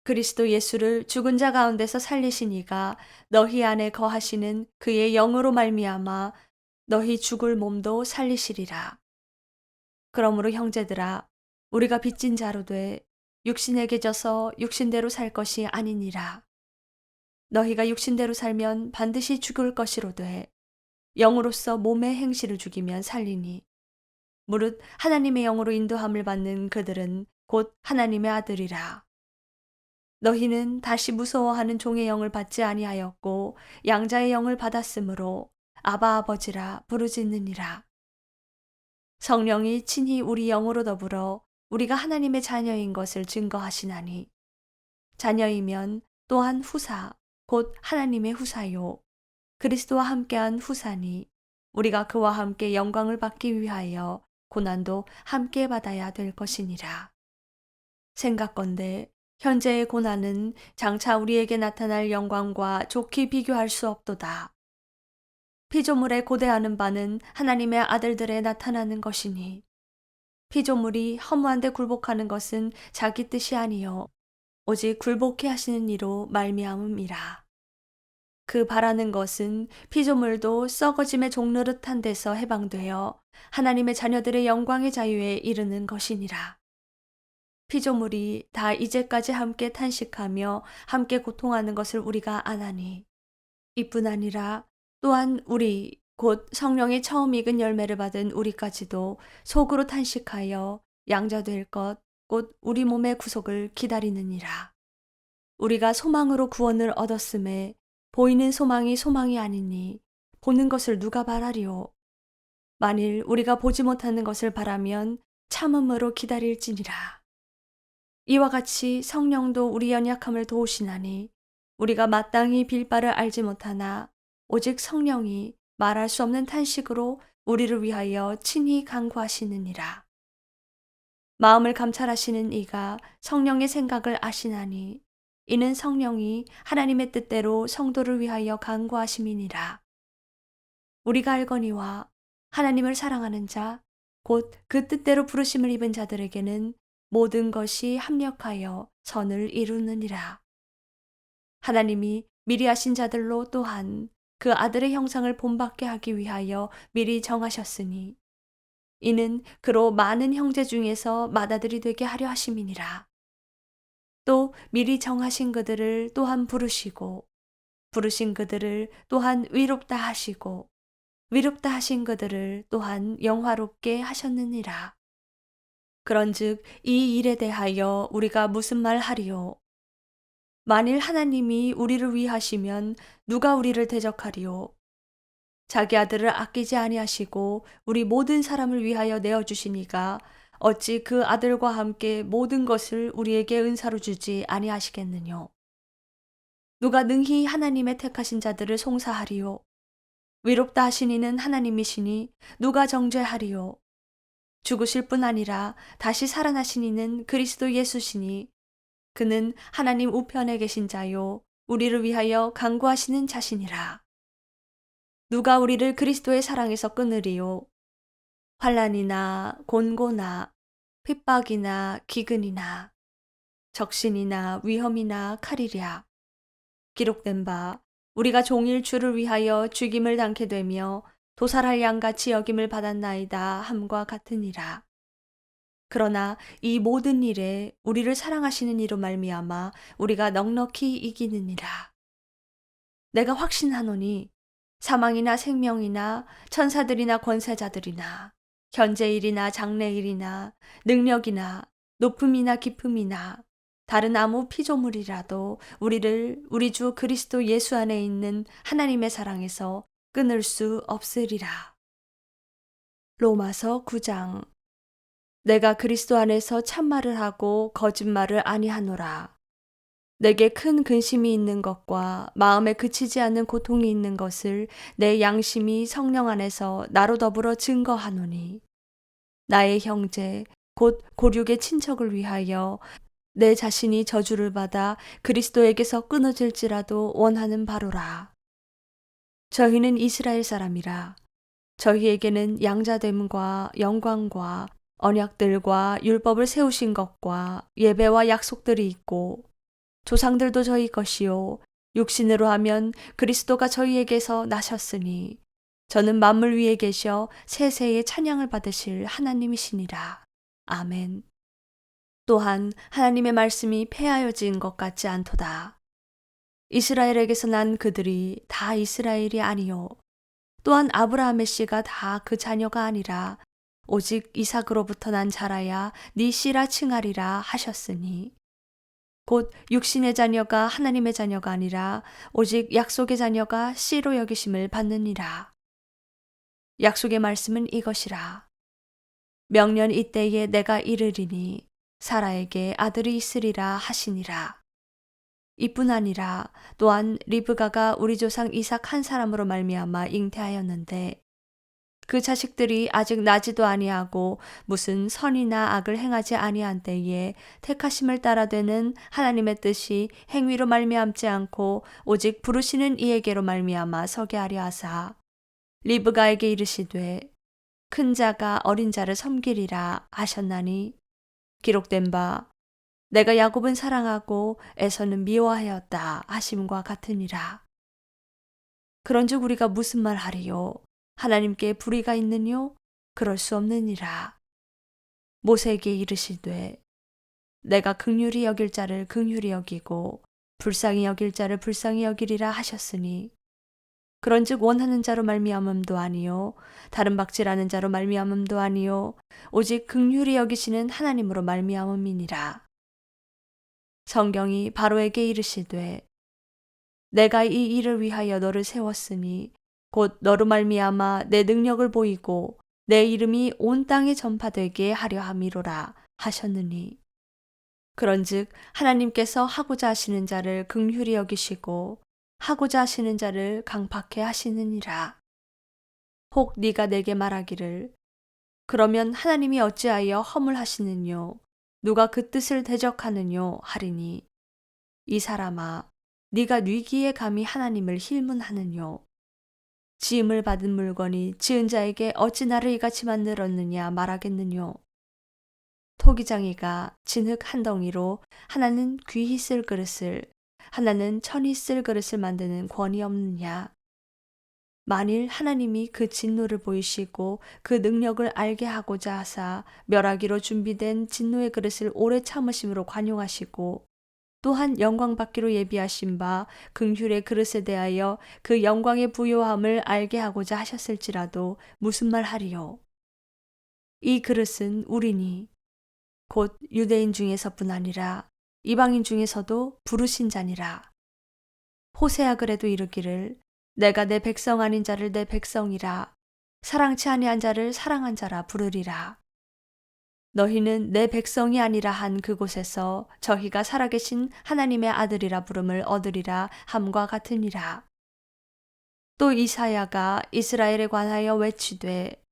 그리스도 예수를 죽은 자 가운데서 살리신 이가 너희 안에 거하시는 그의 영으로 말미암아 너희 죽을 몸도 살리시리라. 그러므로 형제들아, 우리가 빚진 자로 돼 육신에게 져서 육신대로 살 것이 아니니라. 너희가 육신대로 살면 반드시 죽을 것이로되 영으로서 몸의 행실을 죽이면 살리니 무릇 하나님의 영으로 인도함을 받는 그들은 곧 하나님의 아들이라. 너희는 다시 무서워하는 종의 영을 받지 아니하였고 양자의 영을 받았으므로 아바 아버지라 부르짖느니라. 성령이 친히 우리 영으로 더불어 우리가 하나님의 자녀인 것을 증거하시나니 자녀이면 또한 후사 곧 하나님의 후사요 그리스도와 함께한 후사니 우리가 그와 함께 영광을 받기 위하여 고난도 함께 받아야 될 것이니라. 생각건대 현재의 고난은 장차 우리에게 나타날 영광과 좋게 비교할 수 없도다. 피조물에 고대하는 바는 하나님의 아들들에 나타나는 것이니 피조물이 허무한데 굴복하는 것은 자기 뜻이 아니요 오직 굴복해 하시는 이로 말미암음이라. 그 바라는 것은 피조물도 썩어짐의 종노릇한 데서 해방되어 하나님의 자녀들의 영광의 자유에 이르는 것이니라. 피조물이 다 이제까지 함께 탄식하며 함께 고통하는 것을 우리가 아나니 이뿐 아니라 또한 우리 곧 성령의 처음 익은 열매를 받은 우리까지도 속으로 탄식하여 양자될 것 곧 우리 몸의 구속을 기다리느니라. 우리가 소망으로 구원을 얻었음에 보이는 소망이 소망이 아니니 보는 것을 누가 바라리요. 만일 우리가 보지 못하는 것을 바라면 참음으로 기다릴지니라. 이와 같이 성령도 우리 연약함을 도우시나니 우리가 마땅히 빌 바를 알지 못하나 오직 성령이 말할 수 없는 탄식으로 우리를 위하여 친히 간구하시느니라. 마음을 감찰하시는 이가 성령의 생각을 아시나니 이는 성령이 하나님의 뜻대로 성도를 위하여 간구하심이니라. 우리가 알거니와 하나님을 사랑하는 자, 곧 그 뜻대로 부르심을 입은 자들에게는 모든 것이 합력하여 선을 이루느니라. 하나님이 미리 하신 자들로 또한 그 아들의 형상을 본받게 하기 위하여 미리 정하셨으니 이는 그로 많은 형제 중에서 맏아들이 되게 하려 하심이니라. 또 미리 정하신 그들을 또한 부르시고 부르신 그들을 또한 위롭다 하시고 위롭다 하신 그들을 또한 영화롭게 하셨느니라. 그런즉 이 일에 대하여 우리가 무슨 말 하리요? 만일 하나님이 우리를 위하시면 누가 우리를 대적하리요? 자기 아들을 아끼지 아니하시고 우리 모든 사람을 위하여 내어주시니가 어찌 그 아들과 함께 모든 것을 우리에게 은사로 주지 아니하시겠느뇨? 누가 능히 하나님의 택하신 자들을 송사하리요? 위롭다 하신 이는 하나님이시니 누가 정죄하리요? 죽으실 뿐 아니라 다시 살아나신 이는 그리스도 예수시니 그는 하나님 우편에 계신 자요 우리를 위하여 간구하시는 자시니라. 누가 우리를 그리스도의 사랑에서 끊으리요? 환난이나 곤고나 핍박이나 기근이나 적신이나 위험이나 칼이랴. 기록된 바 우리가 종일 주를 위하여 죽임을 당케 되며 도살할 양같이 여김을 받았나이다 함과 같으니라. 그러나 이 모든 일에 우리를 사랑하시는 이로 말미암아 우리가 넉넉히 이기느니라. 내가 확신하노니 사망이나 생명이나 천사들이나 권세자들이나 현재일이나 장래일이나 능력이나 높음이나 깊음이나 다른 아무 피조물이라도 우리를 우리 주 그리스도 예수 안에 있는 하나님의 사랑에서 끊을 수 없으리라. 로마서 9장. 내가 그리스도 안에서 참말을 하고 거짓말을 아니하노라. 내게 큰 근심이 있는 것과 마음에 그치지 않는 고통이 있는 것을 내 양심이 성령 안에서 나로 더불어 증거하노니 나의 형제 곧 고륙의 친척을 위하여 내 자신이 저주를 받아 그리스도에게서 끊어질지라도 원하는 바로라. 저희는 이스라엘 사람이라. 저희에게는 양자됨과 영광과 언약들과 율법을 세우신 것과 예배와 약속들이 있고 조상들도 저희 것이요 육신으로 하면 그리스도가 저희에게서 나셨으니 저는 만물 위에 계셔 세세의 찬양을 받으실 하나님이시니라. 아멘. 또한 하나님의 말씀이 폐하여진 것 같지 않도다. 이스라엘에게서 난 그들이 다 이스라엘이 아니요 또한 아브라함의 씨가 다 그 자녀가 아니라 오직 이삭으로부터 난 자라야 네 씨라 칭하리라 하셨으니 곧 육신의 자녀가 하나님의 자녀가 아니라 오직 약속의 자녀가 씨로 여기심을 받느니라. 약속의 말씀은 이것이라. 명년 이때에 내가 이르리니 사라에게 아들이 있으리라 하시니라. 이뿐 아니라 또한 리브가가 우리 조상 이삭 한 사람으로 말미암아 잉태하였는데 그 자식들이 아직 나지도 아니하고 무슨 선이나 악을 행하지 아니한 때에 택하심을 따라 되는 하나님의 뜻이 행위로 말미암지 않고 오직 부르시는 이에게로 말미암아 서게 하려 하사 리브가에게 이르시되 큰 자가 어린 자를 섬기리라 하셨나니 기록된 바 내가 야곱은 사랑하고 에서는 미워하였다 하심과 같으니라. 그런즉 우리가 무슨 말 하리요? 하나님께 불의가 있느뇨? 그럴 수 없느니라. 모세에게 이르시되 내가 긍휼히 여길 자를 긍휼히 여기고 불쌍히 여길 자를 불쌍히 여기리라 하셨으니 그런즉 원하는 자로 말미암음도 아니요 다른 박질하는 자로 말미암음도 아니요 오직 긍휼히 여기시는 하나님으로 말미암음이니라. 성경이 바로에게 이르시되 내가 이 일을 위하여 너를 세웠으니 곧 너로 말미암아 내 능력을 보이고 내 이름이 온 땅에 전파되게 하려 함이로라 하셨느니 그런즉 하나님께서 하고자 하시는 자를 긍휼히 여기시고 하고자 하시는 자를 강팍해 하시느니라. 혹 네가 내게 말하기를 그러면 하나님이 어찌하여 허물하시느뇨 누가 그 뜻을 대적하느뇨 하리니 이 사람아 네가 뉘기에 감히 하나님을 힐문하느뇨 지음을 받은 물건이 지은 자에게 어찌 나를 이같이 만들었느냐 말하겠느뇨. 토기장이가 진흙 한 덩이로 하나는 귀히 쓸 그릇을 하나는 천히 쓸 그릇을 만드는 권이 없느냐. 만일 하나님이 그 진노를 보이시고 그 능력을 알게 하고자 하사 멸하기로 준비된 진노의 그릇을 오래 참으심으로 관용하시고 또한 영광 받기로 예비하신 바 긍휼의 그릇에 대하여 그 영광의 부요함을 알게 하고자 하셨을지라도 무슨 말 하리요. 이 그릇은 우리니 곧 유대인 중에서뿐 아니라 이방인 중에서도 부르신 자니라. 호세아 그래도 이르기를 내가 내 백성 아닌 자를 내 백성이라 사랑치 아니한 자를 사랑한 자라 부르리라. 너희는 내 백성이 아니라 한 그곳에서 저희가 살아계신 하나님의 아들이라 부름을 얻으리라 함과 같으니라. 또 이사야가 이스라엘에 관하여 외치되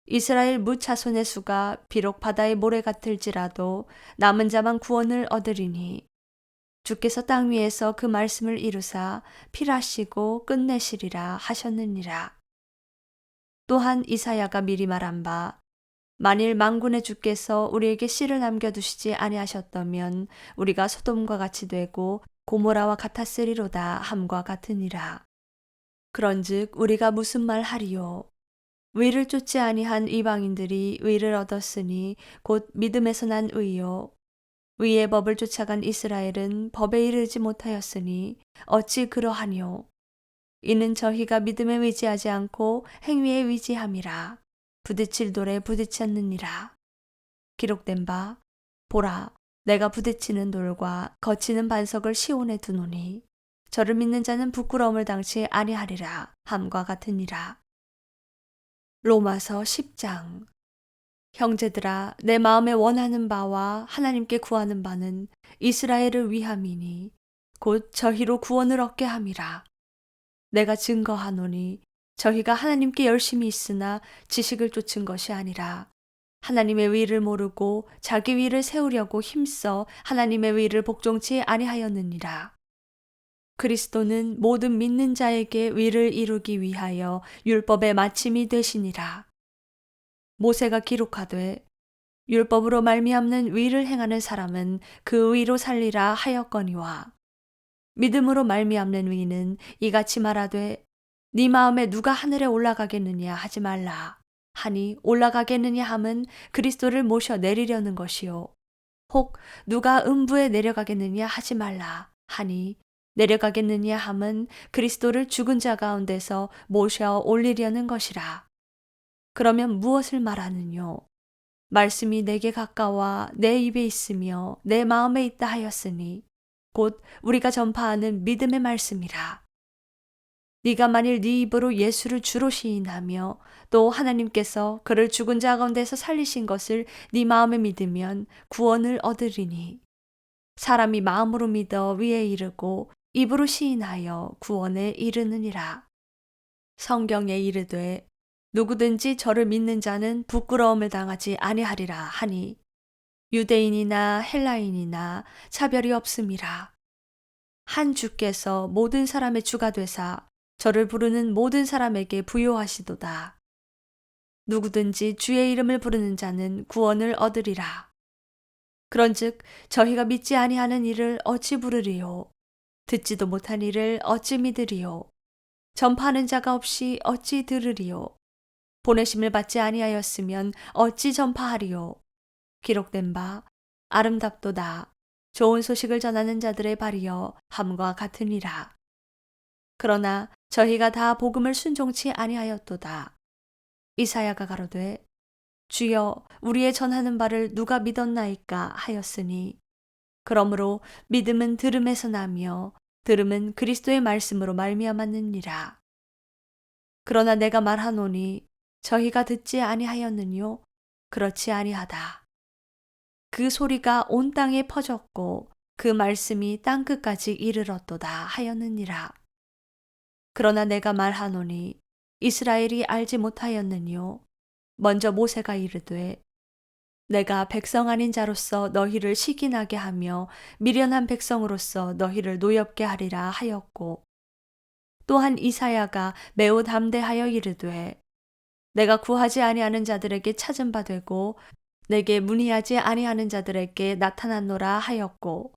이스라엘 무차손의 수가 비록 바다의 모래 같을지라도 남은 자만 구원을 얻으리니 주께서 땅 위에서 그 말씀을 이루사 필하시고 끝내시리라 하셨느니라. 또한 이사야가 미리 말한 바 만일 만군의 주께서 우리에게 씨를 남겨두시지 아니하셨다면 우리가 소돔과 같이 되고 고모라와 같았으리로다 함과 같으니라. 그런즉 우리가 무슨 말 하리요? 의를 쫓지 아니한 이방인들이 의를 얻었으니 곧 믿음에서 난 의요. 의의 법을 쫓아간 이스라엘은 법에 이르지 못하였으니 어찌 그러하뇨? 이는 저희가 믿음에 의지하지 않고 행위에 의지함이라. 부딪힐 돌에 부딪혔느니라. 기록된 바 보라 내가 부딪히는 돌과 거치는 반석을 시온에 두노니 저를 믿는 자는 부끄러움을 당치 아니하리라 함과 같으니라. 로마서 10장. 형제들아 내 마음에 원하는 바와 하나님께 구하는 바는 이스라엘을 위함이니 곧 저희로 구원을 얻게 함이라. 내가 증거하노니 저희가 하나님께 열심히 있으나 지식을 쫓은 것이 아니라 하나님의 의를 모르고 자기 의를 세우려고 힘써 하나님의 의를 복종치 아니하였느니라. 그리스도는 모든 믿는 자에게 의를 이루기 위하여 율법의 마침이 되시니라. 모세가 기록하되 율법으로 말미암는 의를 행하는 사람은 그 의로 살리라 하였거니와 믿음으로 말미암는 의는 이같이 말하되 네 마음에 누가 하늘에 올라가겠느냐 하지 말라 하니 올라가겠느냐 함은 그리스도를 모셔 내리려는 것이요 혹 누가 음부에 내려가겠느냐 하지 말라 하니 내려가겠느냐 함은 그리스도를 죽은 자 가운데서 모셔 올리려는 것이라. 그러면 무엇을 말하느뇨? 말씀이 내게 가까워 내 입에 있으며 내 마음에 있다 하였으니 곧 우리가 전파하는 믿음의 말씀이라. 네가 만일 네 입으로 예수를 주로 시인하며 또 하나님께서 그를 죽은 자 가운데서 살리신 것을 네 마음에 믿으면 구원을 얻으리니 사람이 마음으로 믿어 위에 이르고 입으로 시인하여 구원에 이르느니라. 성경에 이르되 누구든지 저를 믿는 자는 부끄러움을 당하지 아니하리라 하니 유대인이나 헬라인이나 차별이 없음이라. 한 주께서 모든 사람의 주가 되사 저를 부르는 모든 사람에게 부요하시도다. 누구든지 주의 이름을 부르는 자는 구원을 얻으리라. 그런즉 저희가 믿지 아니하는 이를 어찌 부르리요? 듣지도 못한 이를 어찌 믿으리요? 전파하는 자가 없이 어찌 들으리요? 보내심을 받지 아니하였으면 어찌 전파하리요? 기록된 바 아름답도다. 좋은 소식을 전하는 자들의 발이여 함과 같으니라. 그러나 저희가 다 복음을 순종치 아니하였도다. 이사야가 가로되 주여 우리의 전하는 바를 누가 믿었나이까 하였으니 그러므로 믿음은 들음에서 나며 들음은 그리스도의 말씀으로 말미암았느니라. 그러나 내가 말하노니 저희가 듣지 아니하였느뇨? 그렇지 아니하다. 그 소리가 온 땅에 퍼졌고 그 말씀이 땅끝까지 이르렀도다 하였느니라. 그러나 내가 말하노니 이스라엘이 알지 못하였느뇨? 먼저 모세가 이르되 내가 백성 아닌 자로서 너희를 시기나게 하며 미련한 백성으로서 너희를 노엽게 하리라 하였고 또한 이사야가 매우 담대하여 이르되 내가 구하지 아니하는 자들에게 찾은 바 되고 내게 문의하지 아니하는 자들에게 나타났노라 하였고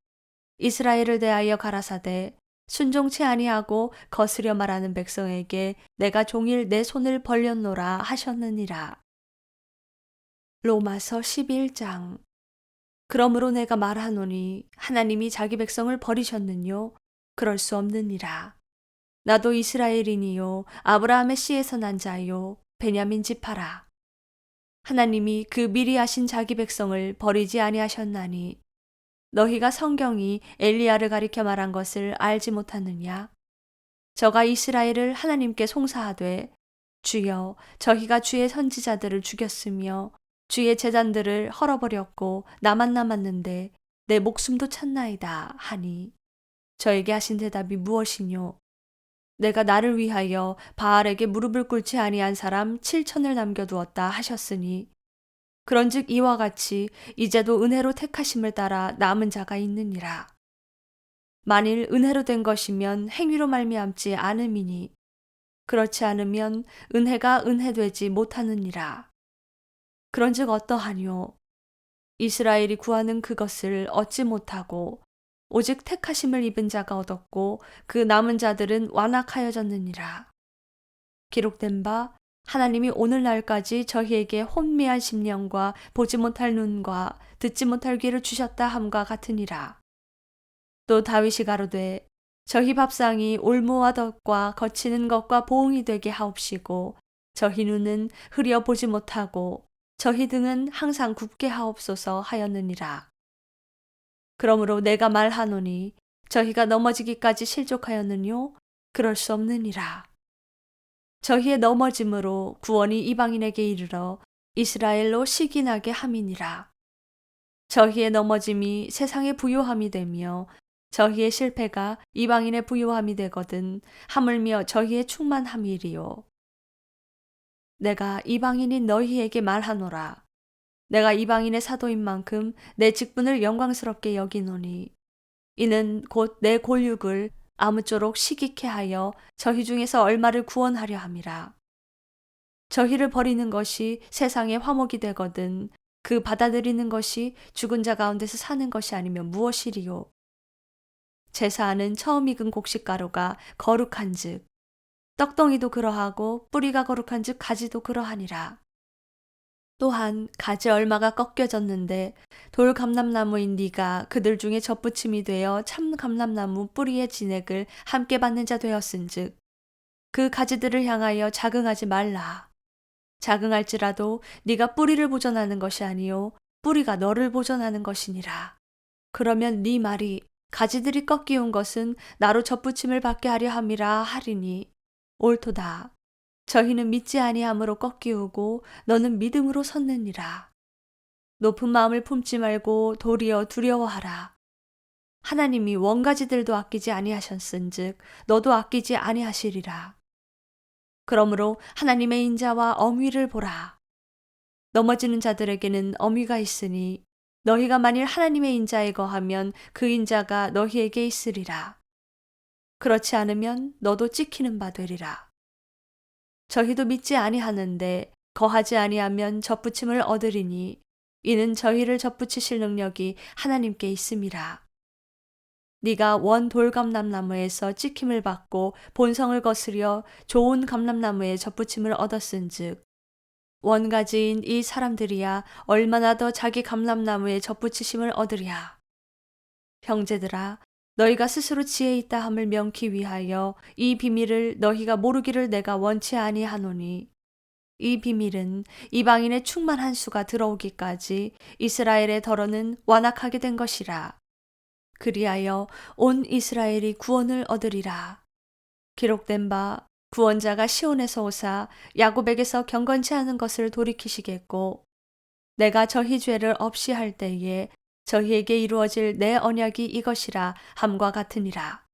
이스라엘을 대하여 가라사대 순종치 아니하고 거스려 말하는 백성에게 내가 종일 내 손을 벌렸노라 하셨느니라. 로마서 11장. 그러므로 내가 말하노니 하나님이 자기 백성을 버리셨느뇨? 그럴 수 없느니라. 나도 이스라엘인이요 아브라함의 씨에서 난 자요 베냐민 지파라. 하나님이 그 미리 하신 자기 백성을 버리지 아니하셨나니 너희가 성경이 엘리야를 가리켜 말한 것을 알지 못하느냐? 저가 이스라엘을 하나님께 송사하되 주여 저희가 주의 선지자들을 죽였으며 주의 제단들을 헐어버렸고 나만 남았는데 내 목숨도 찾나이다 하니 저에게 하신 대답이 무엇이뇨? 내가 나를 위하여 바알에게 무릎을 꿇지 아니한 사람 7천을 남겨두었다 하셨으니 그런즉 이와 같이 이제도 은혜로 택하심을 따라 남은 자가 있느니라. 만일 은혜로 된 것이면 행위로 말미암지 않음이니 그렇지 않으면 은혜가 은혜되지 못하느니라. 그런즉 어떠하뇨? 이스라엘이 구하는 그것을 얻지 못하고 오직 택하심을 입은 자가 얻었고 그 남은 자들은 완악하여졌느니라. 기록된 바 하나님이 오늘날까지 저희에게 혼미한 심령과 보지 못할 눈과 듣지 못할 귀를 주셨다 함과 같으니라. 또 다윗이 가로되 저희 밥상이 올무와 덫과 거치는 것과 보응이 되게 하옵시고 저희 눈은 흐려 보지 못하고 저희 등은 항상 굽게 하옵소서 하였느니라. 그러므로 내가 말하노니 저희가 넘어지기까지 실족하였느뇨? 그럴 수 없느니라. 저희의 넘어짐으로 구원이 이방인에게 이르러 이스라엘로 시기나게 함이니라. 저희의 넘어짐이 세상의 부요함이 되며 저희의 실패가 이방인의 부요함이 되거든 하물며 저희의 충만함이리요. 내가 이방인인 너희에게 말하노라. 내가 이방인의 사도인 만큼 내 직분을 영광스럽게 여기노니 이는 곧 내 골육을 아무쪼록 시기케 하여 저희 중에서 얼마를 구원하려 함이라. 저희를 버리는 것이 세상의 화목이 되거든 그 받아들이는 것이 죽은 자 가운데서 사는 것이 아니면 무엇이리요. 제사하는 처음 익은 곡식가루가 거룩한즉 떡덩이도 그러하고 뿌리가 거룩한즉 가지도 그러하니라. 또한 가지 얼마가 꺾여졌는데 돌 감람나무인 네가 그들 중에 접붙임이 되어 참 감람나무 뿌리의 진액을 함께 받는 자 되었은즉 그 가지들을 향하여 자긍하지 말라. 자긍할지라도 네가 뿌리를 보존하는 것이 아니요 뿌리가 너를 보존하는 것이니라. 그러면 네 말이 가지들이 꺾이운 것은 나로 접붙임을 받게 하려 함이라 하리니 옳도다. 저희는 믿지 아니함으로 꺾이우고 너는 믿음으로 섰느니라. 높은 마음을 품지 말고 도리어 두려워하라. 하나님이 원가지들도 아끼지 아니하셨은즉 너도 아끼지 아니하시리라. 그러므로 하나님의 인자와 엄위를 보라. 넘어지는 자들에게는 엄위가 있으니 너희가 만일 하나님의 인자에 거하면 그 인자가 너희에게 있으리라. 그렇지 않으면 너도 찍히는 바 되리라. 저희도 믿지 아니하는데 거하지 아니하면 접붙임을 얻으리니 이는 저희를 접붙이실 능력이 하나님께 있음이라. 네가 원 돌감람나무에서 찍힘을 받고 본성을 거스려 좋은 감람나무에 접붙임을 얻었은즉 원가지인 이 사람들이야 얼마나 더 자기 감람나무에 접붙이심을 얻으랴. 형제들아, 너희가 스스로 지혜 있다 함을 명키 위하여 이 비밀을 너희가 모르기를 내가 원치 아니하노니 이 비밀은 이방인의 충만한 수가 들어오기까지 이스라엘의 덜어는 완악하게 된 것이라. 그리하여 온 이스라엘이 구원을 얻으리라. 기록된 바 구원자가 시온에서 오사 야곱에게서 경건치 않은 것을 돌이키시겠고 내가 저희 죄를 없이 할 때에 저희에게 이루어질 내 언약이 이것이라 함과 같으니라.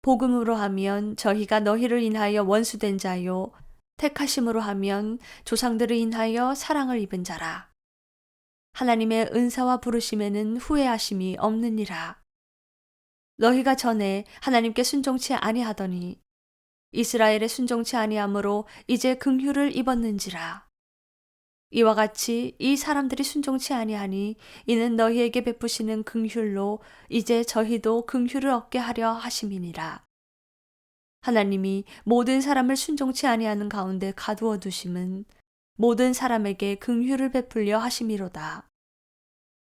복음으로 하면 저희가 너희를 인하여 원수된 자요 택하심으로 하면 조상들을 인하여 사랑을 입은 자라. 하나님의 은사와 부르심에는 후회하심이 없느니라. 너희가 전에 하나님께 순종치 아니하더니 이스라엘의 순종치 아니함으로 이제 긍휼을 입었는지라. 이와 같이 이 사람들이 순종치 아니하니 이는 너희에게 베푸시는 긍휼로 이제 저희도 긍휼을 얻게 하려 하심이니라. 하나님이 모든 사람을 순종치 아니하는 가운데 가두어 두심은 모든 사람에게 긍휼을 베풀려 하심이로다.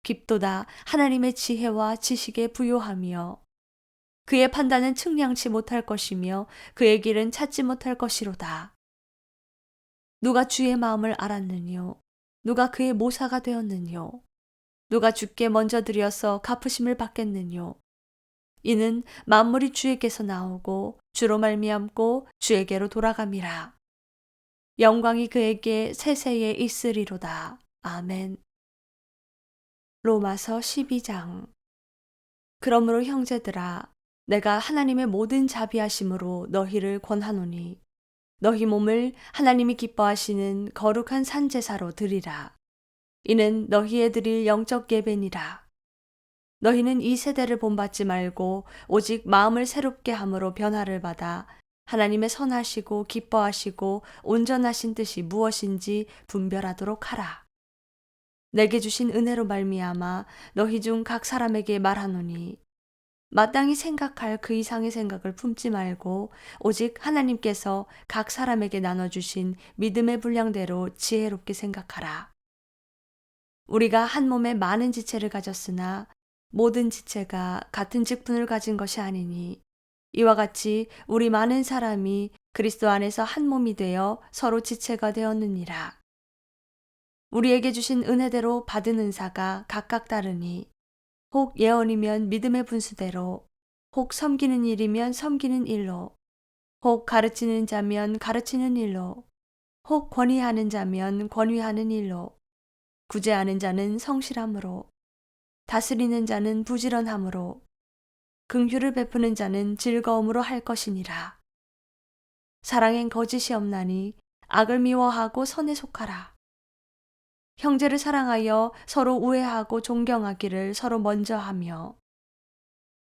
깊도다 하나님의 지혜와 지식에 부요하며 그의 판단은 측량치 못할 것이며 그의 길은 찾지 못할 것이로다. 누가 주의 마음을 알았느뇨? 누가 그의 모사가 되었느뇨? 누가 주께 먼저 드려서 갚으심을 받겠느뇨? 이는 만물이 주에게서 나오고 주로 말미암고 주에게로 돌아감이라. 영광이 그에게 세세에 있으리로다. 아멘. 로마서 12장. 그러므로 형제들아, 내가 하나님의 모든 자비하심으로 너희를 권하노니 너희 몸을 하나님이 기뻐하시는 거룩한 산제사로 드리라. 이는 너희의 드릴 영적 예배니라. 너희는 이 세대를 본받지 말고 오직 마음을 새롭게 함으로 변화를 받아 하나님의 선하시고 기뻐하시고 온전하신 뜻이 무엇인지 분별하도록 하라. 내게 주신 은혜로 말미암아 너희 중 각 사람에게 말하노니 마땅히 생각할 그 이상의 생각을 품지 말고 오직 하나님께서 각 사람에게 나눠주신 믿음의 분량대로 지혜롭게 생각하라. 우리가 한 몸에 많은 지체를 가졌으나 모든 지체가 같은 직분을 가진 것이 아니니 이와 같이 우리 많은 사람이 그리스도 안에서 한 몸이 되어 서로 지체가 되었느니라. 우리에게 주신 은혜대로 받은 은사가 각각 다르니 혹 예언이면 믿음의 분수대로, 혹 섬기는 일이면 섬기는 일로, 혹 가르치는 자면 가르치는 일로, 혹 권위하는 자면 권위하는 일로, 구제하는 자는 성실함으로, 다스리는 자는 부지런함으로, 긍휼을 베푸는 자는 즐거움으로 할 것이니라. 사랑엔 거짓이 없나니 악을 미워하고 선에 속하라. 형제를 사랑하여 서로 우애하고 존경하기를 서로 먼저 하며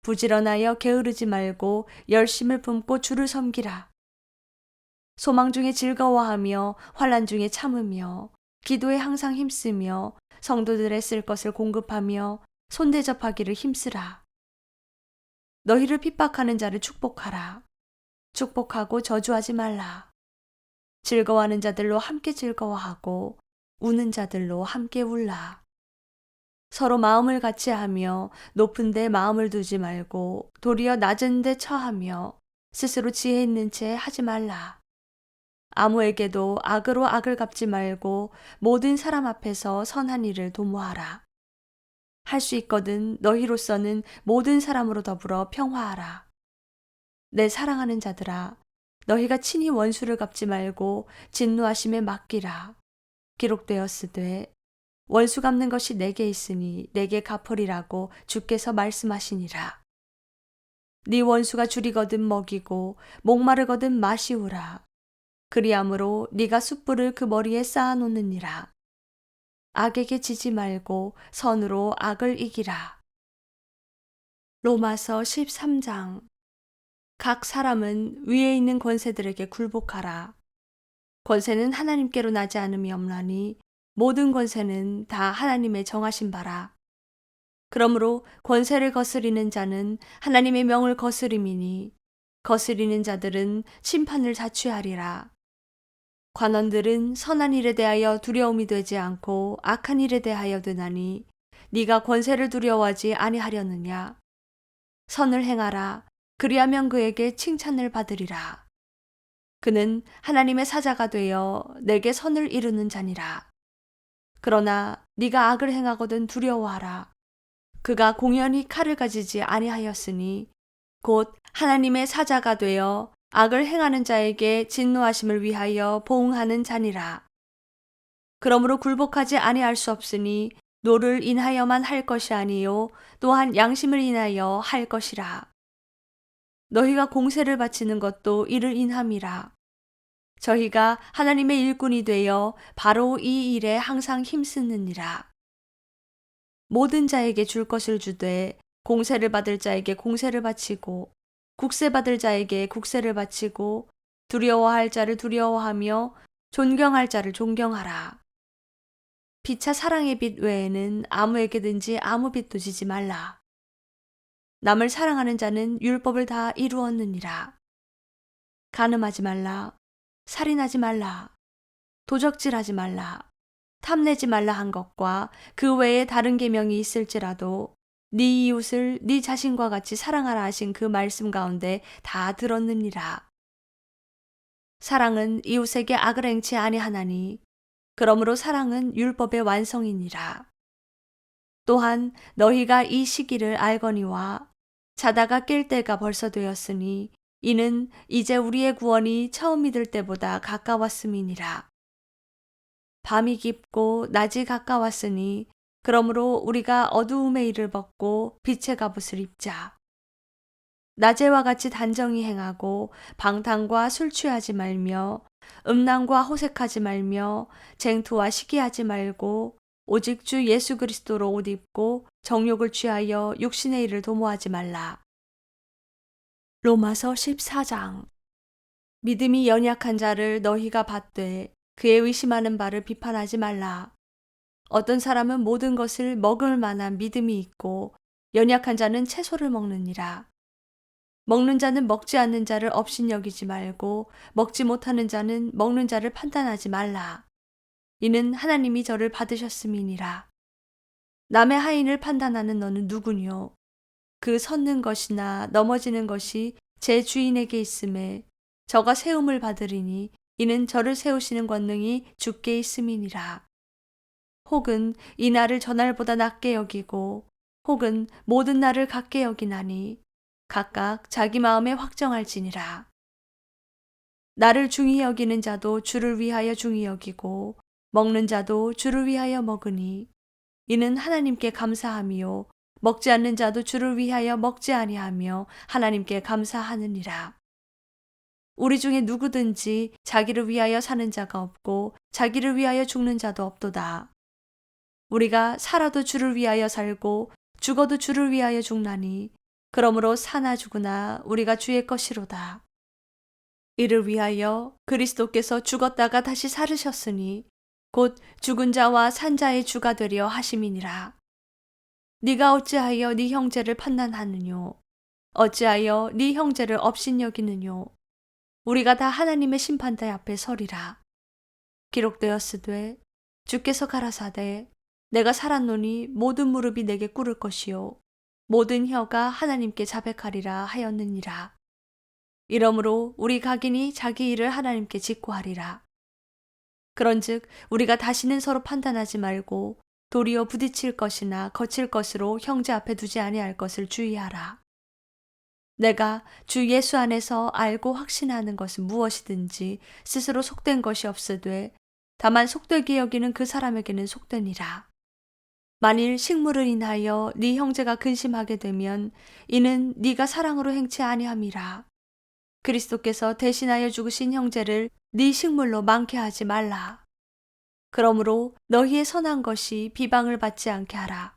부지런하여 게으르지 말고 열심을 품고 주를 섬기라. 소망 중에 즐거워하며 환난 중에 참으며 기도에 항상 힘쓰며 성도들의 쓸 것을 공급하며 손대접하기를 힘쓰라. 너희를 핍박하는 자를 축복하라. 축복하고 저주하지 말라. 즐거워하는 자들로 함께 즐거워하고 우는 자들로 함께 울라. 서로 마음을 같이 하며 높은 데 마음을 두지 말고 도리어 낮은 데 처하며 스스로 지혜 있는 채 하지 말라. 아무에게도 악으로 악을 갚지 말고 모든 사람 앞에서 선한 일을 도모하라. 할 수 있거든 너희로서는 모든 사람으로 더불어 평화하라. 내 사랑하는 자들아, 너희가 친히 원수를 갚지 말고 진노하심에 맡기라. 기록되었으되 원수 갚는 것이 내게 있으니 내게 갚으리라고 주께서 말씀하시니라. 네 원수가 줄이거든 먹이고 목마르거든 마시우라. 그리함으로 네가 숯불을 그 머리에 쌓아놓느니라. 악에게 지지 말고 선으로 악을 이기라. 로마서 13장. 각 사람은 위에 있는 권세들에게 굴복하라. 권세는 하나님께로 나지 않음이 없나니 모든 권세는 다 하나님의 정하신 바라. 그러므로 권세를 거스리는 자는 하나님의 명을 거스림이니 거스리는 자들은 심판을 자취하리라. 관원들은 선한 일에 대하여 두려움이 되지 않고 악한 일에 대하여 되나니 네가 권세를 두려워하지 아니하려느냐. 선을 행하라. 그리하면 그에게 칭찬을 받으리라. 그는 하나님의 사자가 되어 내게 선을 이루는 자니라. 그러나 네가 악을 행하거든 두려워하라. 그가 공연히 칼을 가지지 아니하였으니 곧 하나님의 사자가 되어 악을 행하는 자에게 진노하심을 위하여 보응하는 자니라. 그러므로 굴복하지 아니할 수 없으니 노를 인하여만 할 것이 아니요 또한 양심을 인하여 할 것이라. 너희가 공세를 바치는 것도 이를 인함이라. 저희가 하나님의 일꾼이 되어 바로 이 일에 항상 힘쓰느니라. 모든 자에게 줄 것을 주되 공세를 받을 자에게 공세를 바치고 국세 받을 자에게 국세를 바치고 두려워할 자를 두려워하며 존경할 자를 존경하라. 피차 사랑의 빛 외에는 아무에게든지 아무 빛도 지지 말라. 남을 사랑하는 자는 율법을 다 이루었느니라. 간음하지 말라. 살인하지 말라. 도적질하지 말라. 탐내지 말라 한 것과 그 외에 다른 계명이 있을지라도 네 이웃을 네 자신과 같이 사랑하라 하신 그 말씀 가운데 다 들었느니라. 사랑은 이웃에게 악을 행치 아니하나니 그러므로 사랑은 율법의 완성이니라. 또한 너희가 이 시기를 알거니와 자다가 깰 때가 벌써 되었으니 이는 이제 우리의 구원이 처음 믿을 때보다 가까웠음이니라. 밤이 깊고 낮이 가까웠으니 그러므로 우리가 어두움의 일을 벗고 빛의 갑옷을 입자. 낮에와 같이 단정히 행하고 방탕과 술 취하지 말며 음란과 호색하지 말며 쟁투와 시기하지 말고 오직 주 예수 그리스도로 옷 입고 정욕을 취하여 육신의 일을 도모하지 말라. 로마서 14장. 믿음이 연약한 자를 너희가 받되 그의 의심하는 바를 비판하지 말라. 어떤 사람은 모든 것을 먹을 만한 믿음이 있고 연약한 자는 채소를 먹느니라. 먹는 자는 먹지 않는 자를 업신여기지 말고 먹지 못하는 자는 먹는 자를 판단하지 말라. 이는 하나님이 저를 받으셨음이니라. 남의 하인을 판단하는 너는 누구뇨? 그 섰는 것이나 넘어지는 것이 제 주인에게 있음에 저가 세움을 받으리니 이는 저를 세우시는 권능이 주께 있음이니라. 혹은 이 날을 저 날보다 낮게 여기고 혹은 모든 날을 같게 여기나니 각각 자기 마음에 확정할지니라. 나를 중히 여기는 자도 주를 위하여 중히 여기고 먹는 자도 주를 위하여 먹으니 이는 하나님께 감사함이요 먹지 않는 자도 주를 위하여 먹지 아니하며 하나님께 감사하느니라. 우리 중에 누구든지 자기를 위하여 사는 자가 없고 자기를 위하여 죽는 자도 없도다. 우리가 살아도 주를 위하여 살고 죽어도 주를 위하여 죽나니 그러므로 사나 죽으나 우리가 주의 것이로다. 이를 위하여 그리스도께서 죽었다가 다시 살으셨으니 곧 죽은 자와 산 자의 주가 되려 하심이니라. 네가 어찌하여 네 형제를 판단하느뇨? 어찌하여 네 형제를 업신여기느뇨? 우리가 다 하나님의 심판대 앞에 서리라. 기록되었으되 주께서 가라사대 내가 살았노니 모든 무릎이 내게 꿇을 것이요 모든 혀가 하나님께 자백하리라 하였느니라. 이러므로 우리 각인이 자기 일을 하나님께 직고하리라. 그런즉 우리가 다시는 서로 판단하지 말고 도리어 부딪힐 것이나 거칠 것으로 형제 앞에 두지 아니할 것을 주의하라. 내가 주 예수 안에서 알고 확신하는 것은 무엇이든지 스스로 속된 것이 없으되 다만 속되게 여기는 그 사람에게는 속되니라. 만일 식물을 인하여 네 형제가 근심하게 되면 이는 네가 사랑으로 행치 아니함이라. 그리스도께서 대신하여 죽으신 형제를 네 식물로 많게 하지 말라. 그러므로 너희의 선한 것이 비방을 받지 않게 하라.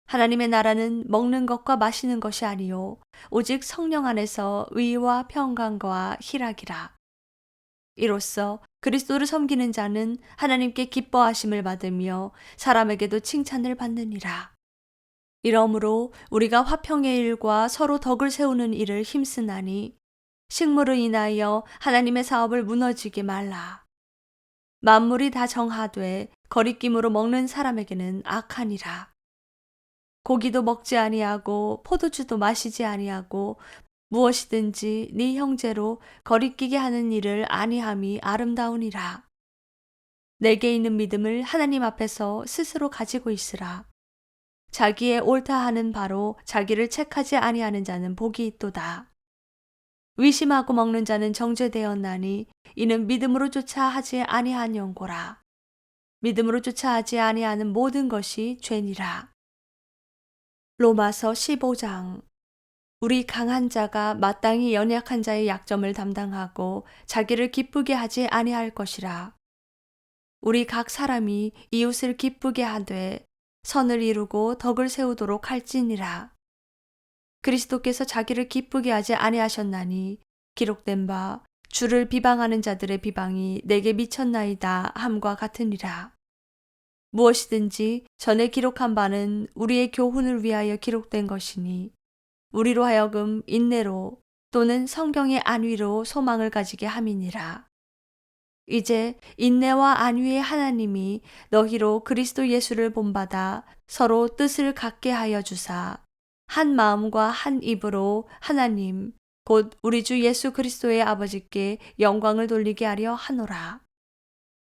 하나님의 나라는 먹는 것과 마시는 것이 아니요 오직 성령 안에서 의와 평강과 희락이라. 이로써 그리스도를 섬기는 자는 하나님께 기뻐하심을 받으며 사람에게도 칭찬을 받느니라. 이러므로 우리가 화평의 일과 서로 덕을 세우는 일을 힘쓰나니 식물을 인하여 하나님의 사업을 무너지게 말라. 만물이 다 정하되 거리낌으로 먹는 사람에게는 악하니라. 고기도 먹지 아니하고 포도주도 마시지 아니하고 무엇이든지 네 형제로 거리끼게 하는 일을 아니함이 아름다우니라. 내게 있는 믿음을 하나님 앞에서 스스로 가지고 있으라. 자기의 옳다 하는 바로 자기를 책하지 아니하는 자는 복이 있도다. 의심하고 먹는 자는 정죄되었나니 이는 믿음으로 쫓아 하지 아니한 연고라. 믿음으로 쫓아 하지 아니하는 모든 것이 죄니라. 로마서 15장. 우리 강한 자가 마땅히 연약한 자의 약점을 담당하고 자기를 기쁘게 하지 아니할 것이라. 우리 각 사람이 이웃을 기쁘게 하되 선을 이루고 덕을 세우도록 할지니라. 그리스도께서 자기를 기쁘게 하지 아니하셨나니 기록된 바 주를 비방하는 자들의 비방이 내게 미쳤나이다 함과 같으니라. 무엇이든지 전에 기록한 바는 우리의 교훈을 위하여 기록된 것이니 우리로 하여금 인내로 또는 성경의 안위로 소망을 가지게 함이니라. 이제 인내와 안위의 하나님이 너희로 그리스도 예수를 본받아 서로 뜻을 같게 하여 주사 한 마음과 한 입으로 하나님 곧 우리 주 예수 그리스도의 아버지께 영광을 돌리게 하려 하노라.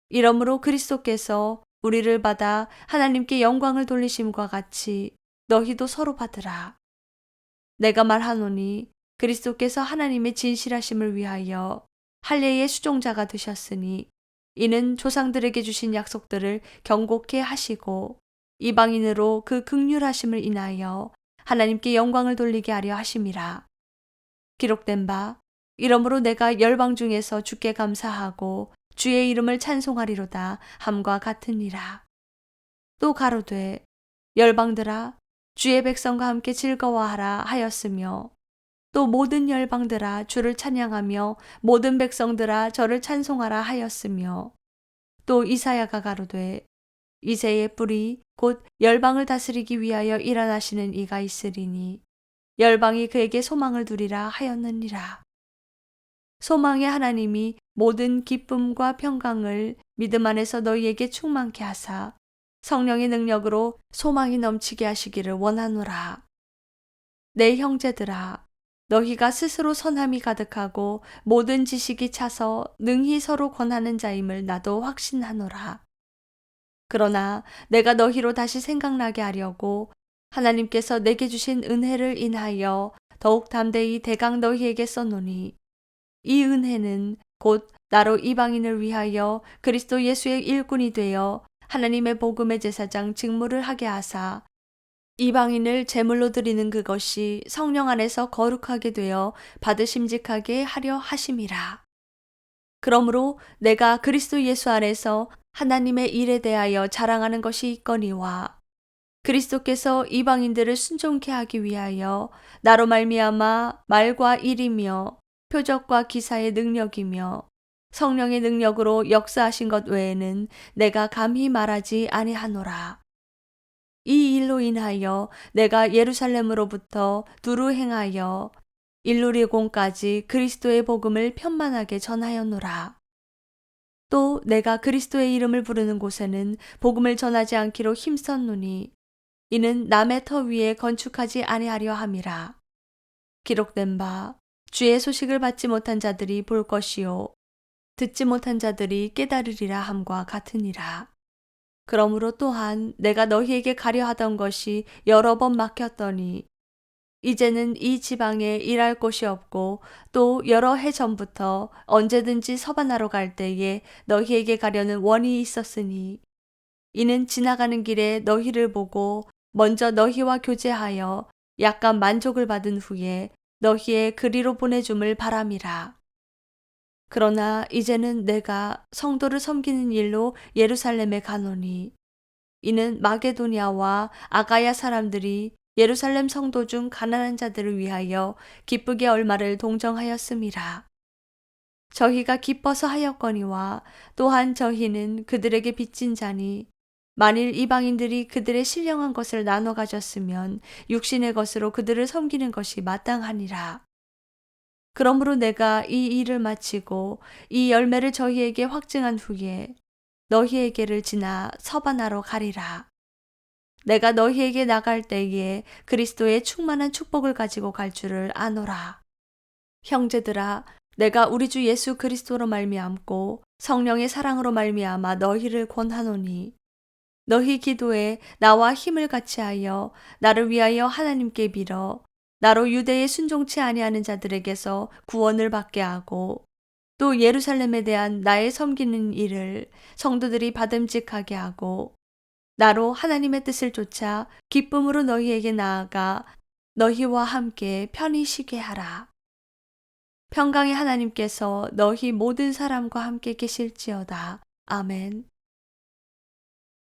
이러므로 그리스도께서 우리를 받아 하나님께 영광을 돌리심과 같이 너희도 서로 받으라. 내가 말하노니 그리스도께서 하나님의 진실하심을 위하여 할례의 수종자가 되셨으니 이는 조상들에게 주신 약속들을 경고케 하시고 이방인으로 그 긍휼하심을 인하여 하나님께 영광을 돌리게 하려 하심이라. 기록된 바 이러므로 내가 열방 중에서 주께 감사하고 주의 이름을 찬송하리로다 함과 같으니라. 또 가로되 열방들아 주의 백성과 함께 즐거워하라 하였으며 또 모든 열방들아 주를 찬양하며 모든 백성들아 저를 찬송하라 하였으며 또 이사야가 가로되 이새의 뿔이 곧 열방을 다스리기 위하여 일어나시는 이가 있으리니 열방이 그에게 소망을 두리라 하였느니라. 소망의 하나님이 모든 기쁨과 평강을 믿음 안에서 너희에게 충만케 하사 성령의 능력으로 소망이 넘치게 하시기를 원하노라. 내 형제들아 너희가 스스로 선함이 가득하고 모든 지식이 차서 능히 서로 권하는 자임을 나도 확신하노라. 그러나 내가 너희로 다시 생각나게 하려고 하나님께서 내게 주신 은혜를 인하여 더욱 담대히 대강 너희에게 써노니 이 은혜는 곧 나로 이방인을 위하여 그리스도 예수의 일꾼이 되어 하나님의 복음의 제사장 직무를 하게 하사 이방인을 제물로 드리는 그것이 성령 안에서 거룩하게 되어 받으심직하게 하려 하심이라. 그러므로 내가 그리스도 예수 안에서 하나님의 일에 대하여 자랑하는 것이 있거니와 그리스도께서 이방인들을 순종케 하기 위하여 나로 말미암아 말과 일이며 표적과 기사의 능력이며 성령의 능력으로 역사하신 것 외에는 내가 감히 말하지 아니하노라. 이 일로 인하여 내가 예루살렘으로부터 두루 행하여 일루리공까지 그리스도의 복음을 편만하게 전하였노라. 또 내가 그리스도의 이름을 부르는 곳에는 복음을 전하지 않기로 힘썼노니 이는 남의 터 위에 건축하지 아니하려 함이라. 기록된 바 주의 소식을 받지 못한 자들이 볼 것이요 듣지 못한 자들이 깨달으리라 함과 같으니라. 그러므로 또한 내가 너희에게 가려 하던 것이 여러 번 막혔더니 이제는 이 지방에 일할 곳이 없고 또 여러 해 전부터 언제든지 서바나로 갈 때에 너희에게 가려는 원이 있었으니 이는 지나가는 길에 너희를 보고 먼저 너희와 교제하여 약간 만족을 받은 후에 너희의 그리로 보내줌을 바람이라. 그러나 이제는 내가 성도를 섬기는 일로 예루살렘에 가노니 이는 마게도냐와 아가야 사람들이 예루살렘 성도 중 가난한 자들을 위하여 기쁘게 얼마를 동정하였음이라. 저희가 기뻐서 하였거니와 또한 저희는 그들에게 빚진 자니 만일 이방인들이 그들의 신령한 것을 나눠 가졌으면 육신의 것으로 그들을 섬기는 것이 마땅하니라. 그러므로 내가 이 일을 마치고 이 열매를 저희에게 확증한 후에 너희에게를 지나 서바나로 가리라. 내가 너희에게 나갈 때에 그리스도의 충만한 축복을 가지고 갈 줄을 아노라. 형제들아, 내가 우리 주 예수 그리스도로 말미암고 성령의 사랑으로 말미암아 너희를 권하노니 너희 기도에 나와 힘을 같이하여 나를 위하여 하나님께 빌어 나로 유대에 순종치 아니하는 자들에게서 구원을 받게 하고 또 예루살렘에 대한 나의 섬기는 일을 성도들이 받음직하게 하고 나로 하나님의 뜻을 좇아 기쁨으로 너희에게 나아가 너희와 함께 편히 쉬게 하라. 평강의 하나님께서 너희 모든 사람과 함께 계실지어다. 아멘.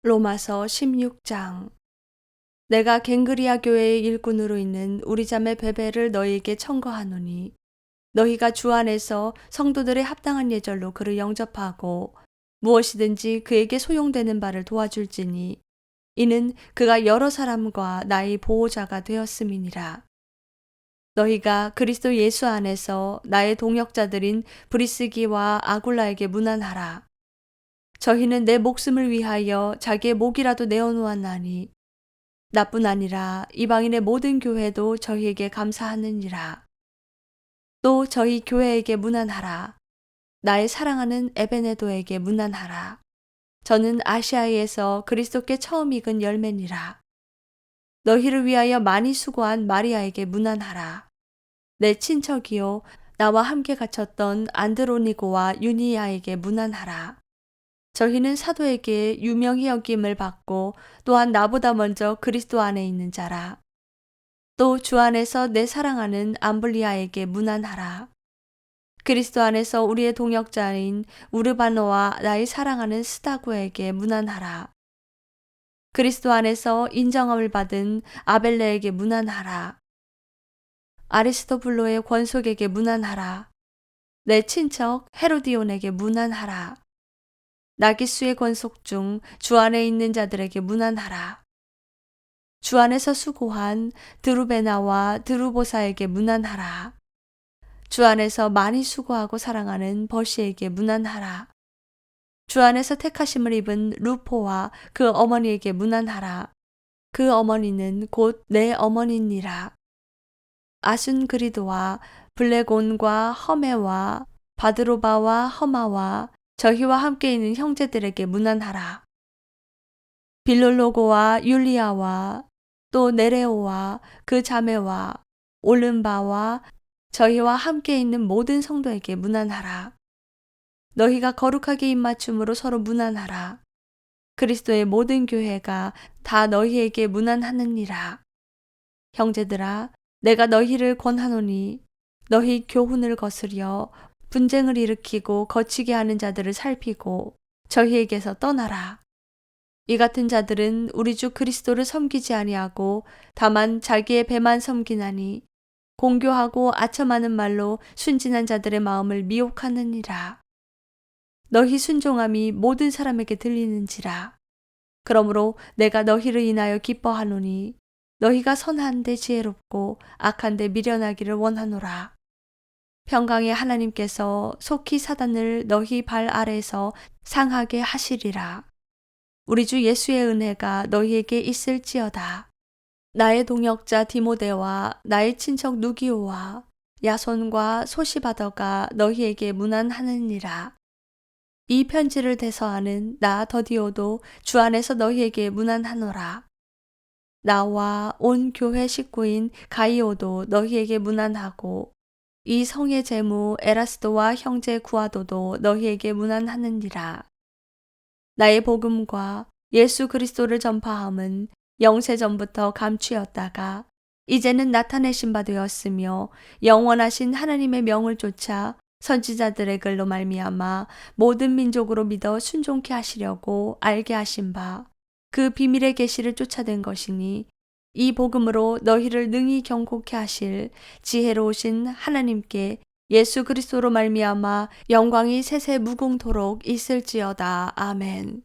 로마서 16장. 내가 갱그리아 교회의 일꾼으로 있는 우리 자매 베베를 너희에게 청거하노니 너희가 주 안에서 성도들의 합당한 예절로 그를 영접하고 무엇이든지 그에게 소용되는 바를 도와줄지니 이는 그가 여러 사람과 나의 보호자가 되었음이니라. 너희가 그리스도 예수 안에서 나의 동역자들인 브리스기와 아굴라에게 문안하라. 저희는 내 목숨을 위하여 자기의 목이라도 내어놓았나니 나뿐 아니라 이방인의 모든 교회도 저희에게 감사하느니라. 또 저희 교회에게 문안하라. 나의 사랑하는 에베네도에게 문안하라. 저는 아시아에서 그리스도께 처음 익은 열매니라. 너희를 위하여 많이 수고한 마리아에게 문안하라. 내 친척이요 나와 함께 갇혔던 안드로니고와 유니아에게 문안하라. 저희는 사도에게 유명히 여김을 받고 또한 나보다 먼저 그리스도 안에 있는 자라. 또 주 안에서 내 사랑하는 암블리아에게 문안하라. 그리스도 안에서 우리의 동역자인 우르바노와 나의 사랑하는 스다구에게 문안하라. 그리스도 안에서 인정함을 받은 아벨레에게 문안하라. 아리스토블로의 권속에게 문안하라. 내 친척 헤로디온에게 문안하라. 나기수의 권속 중 주 안에 있는 자들에게 문안하라. 주 안에서 수고한 드루베나와 드루보사에게 문안하라. 주 안에서 많이 수고하고 사랑하는 버시에게 문안하라. 주 안에서 택하심을 입은 루포와 그 어머니에게 문안하라. 그 어머니는 곧 내 어머니니라. 아순그리도와 블레곤과 허메와 바드로바와 허마와 저희와 함께 있는 형제들에게 문안하라. 빌롤로고와 율리아와 또 네레오와 그 자매와 올른바와 저희와 함께 있는 모든 성도에게 문안하라. 너희가 거룩하게 입맞춤으로 서로 문안하라. 그리스도의 모든 교회가 다 너희에게 문안하느니라. 형제들아, 내가 너희를 권하노니 너희 교훈을 거스려 분쟁을 일으키고 거치게 하는 자들을 살피고 저희에게서 떠나라. 이 같은 자들은 우리 주 그리스도를 섬기지 아니하고 다만 자기의 배만 섬기나니 공교하고 아첨하는 말로 순진한 자들의 마음을 미혹하느니라. 너희 순종함이 모든 사람에게 들리는지라. 그러므로 내가 너희를 인하여 기뻐하노니 너희가 선한데 지혜롭고 악한데 미련하기를 원하노라. 평강의 하나님께서 속히 사단을 너희 발 아래에서 상하게 하시리라. 우리 주 예수의 은혜가 너희에게 있을지어다. 나의 동역자 디모데와 나의 친척 누기오와 야손과 소시바더가 너희에게 문안하느니라. 이 편지를 대서하는 나 더디오도 주 안에서 너희에게 문안하노라. 나와 온 교회 식구인 가이오도 너희에게 문안하고 이 성의 제무 에라스도와 형제 구아도도 너희에게 문안하느니라. 나의 복음과 예수 그리스도를 전파함은 영세전부터 감추었다가 이제는 나타내신 바 되었으며 영원하신 하나님의 명을 쫓아 선지자들의 글로 말미암아 모든 민족으로 믿어 순종케 하시려고 알게 하신 바 그 비밀의 계시를 쫓아낸 것이니 이 복음으로 너희를 능히 경고케 하실 지혜로우신 하나님께 예수 그리스도로 말미암아 영광이 세세 무궁토록 있을지어다. 아멘.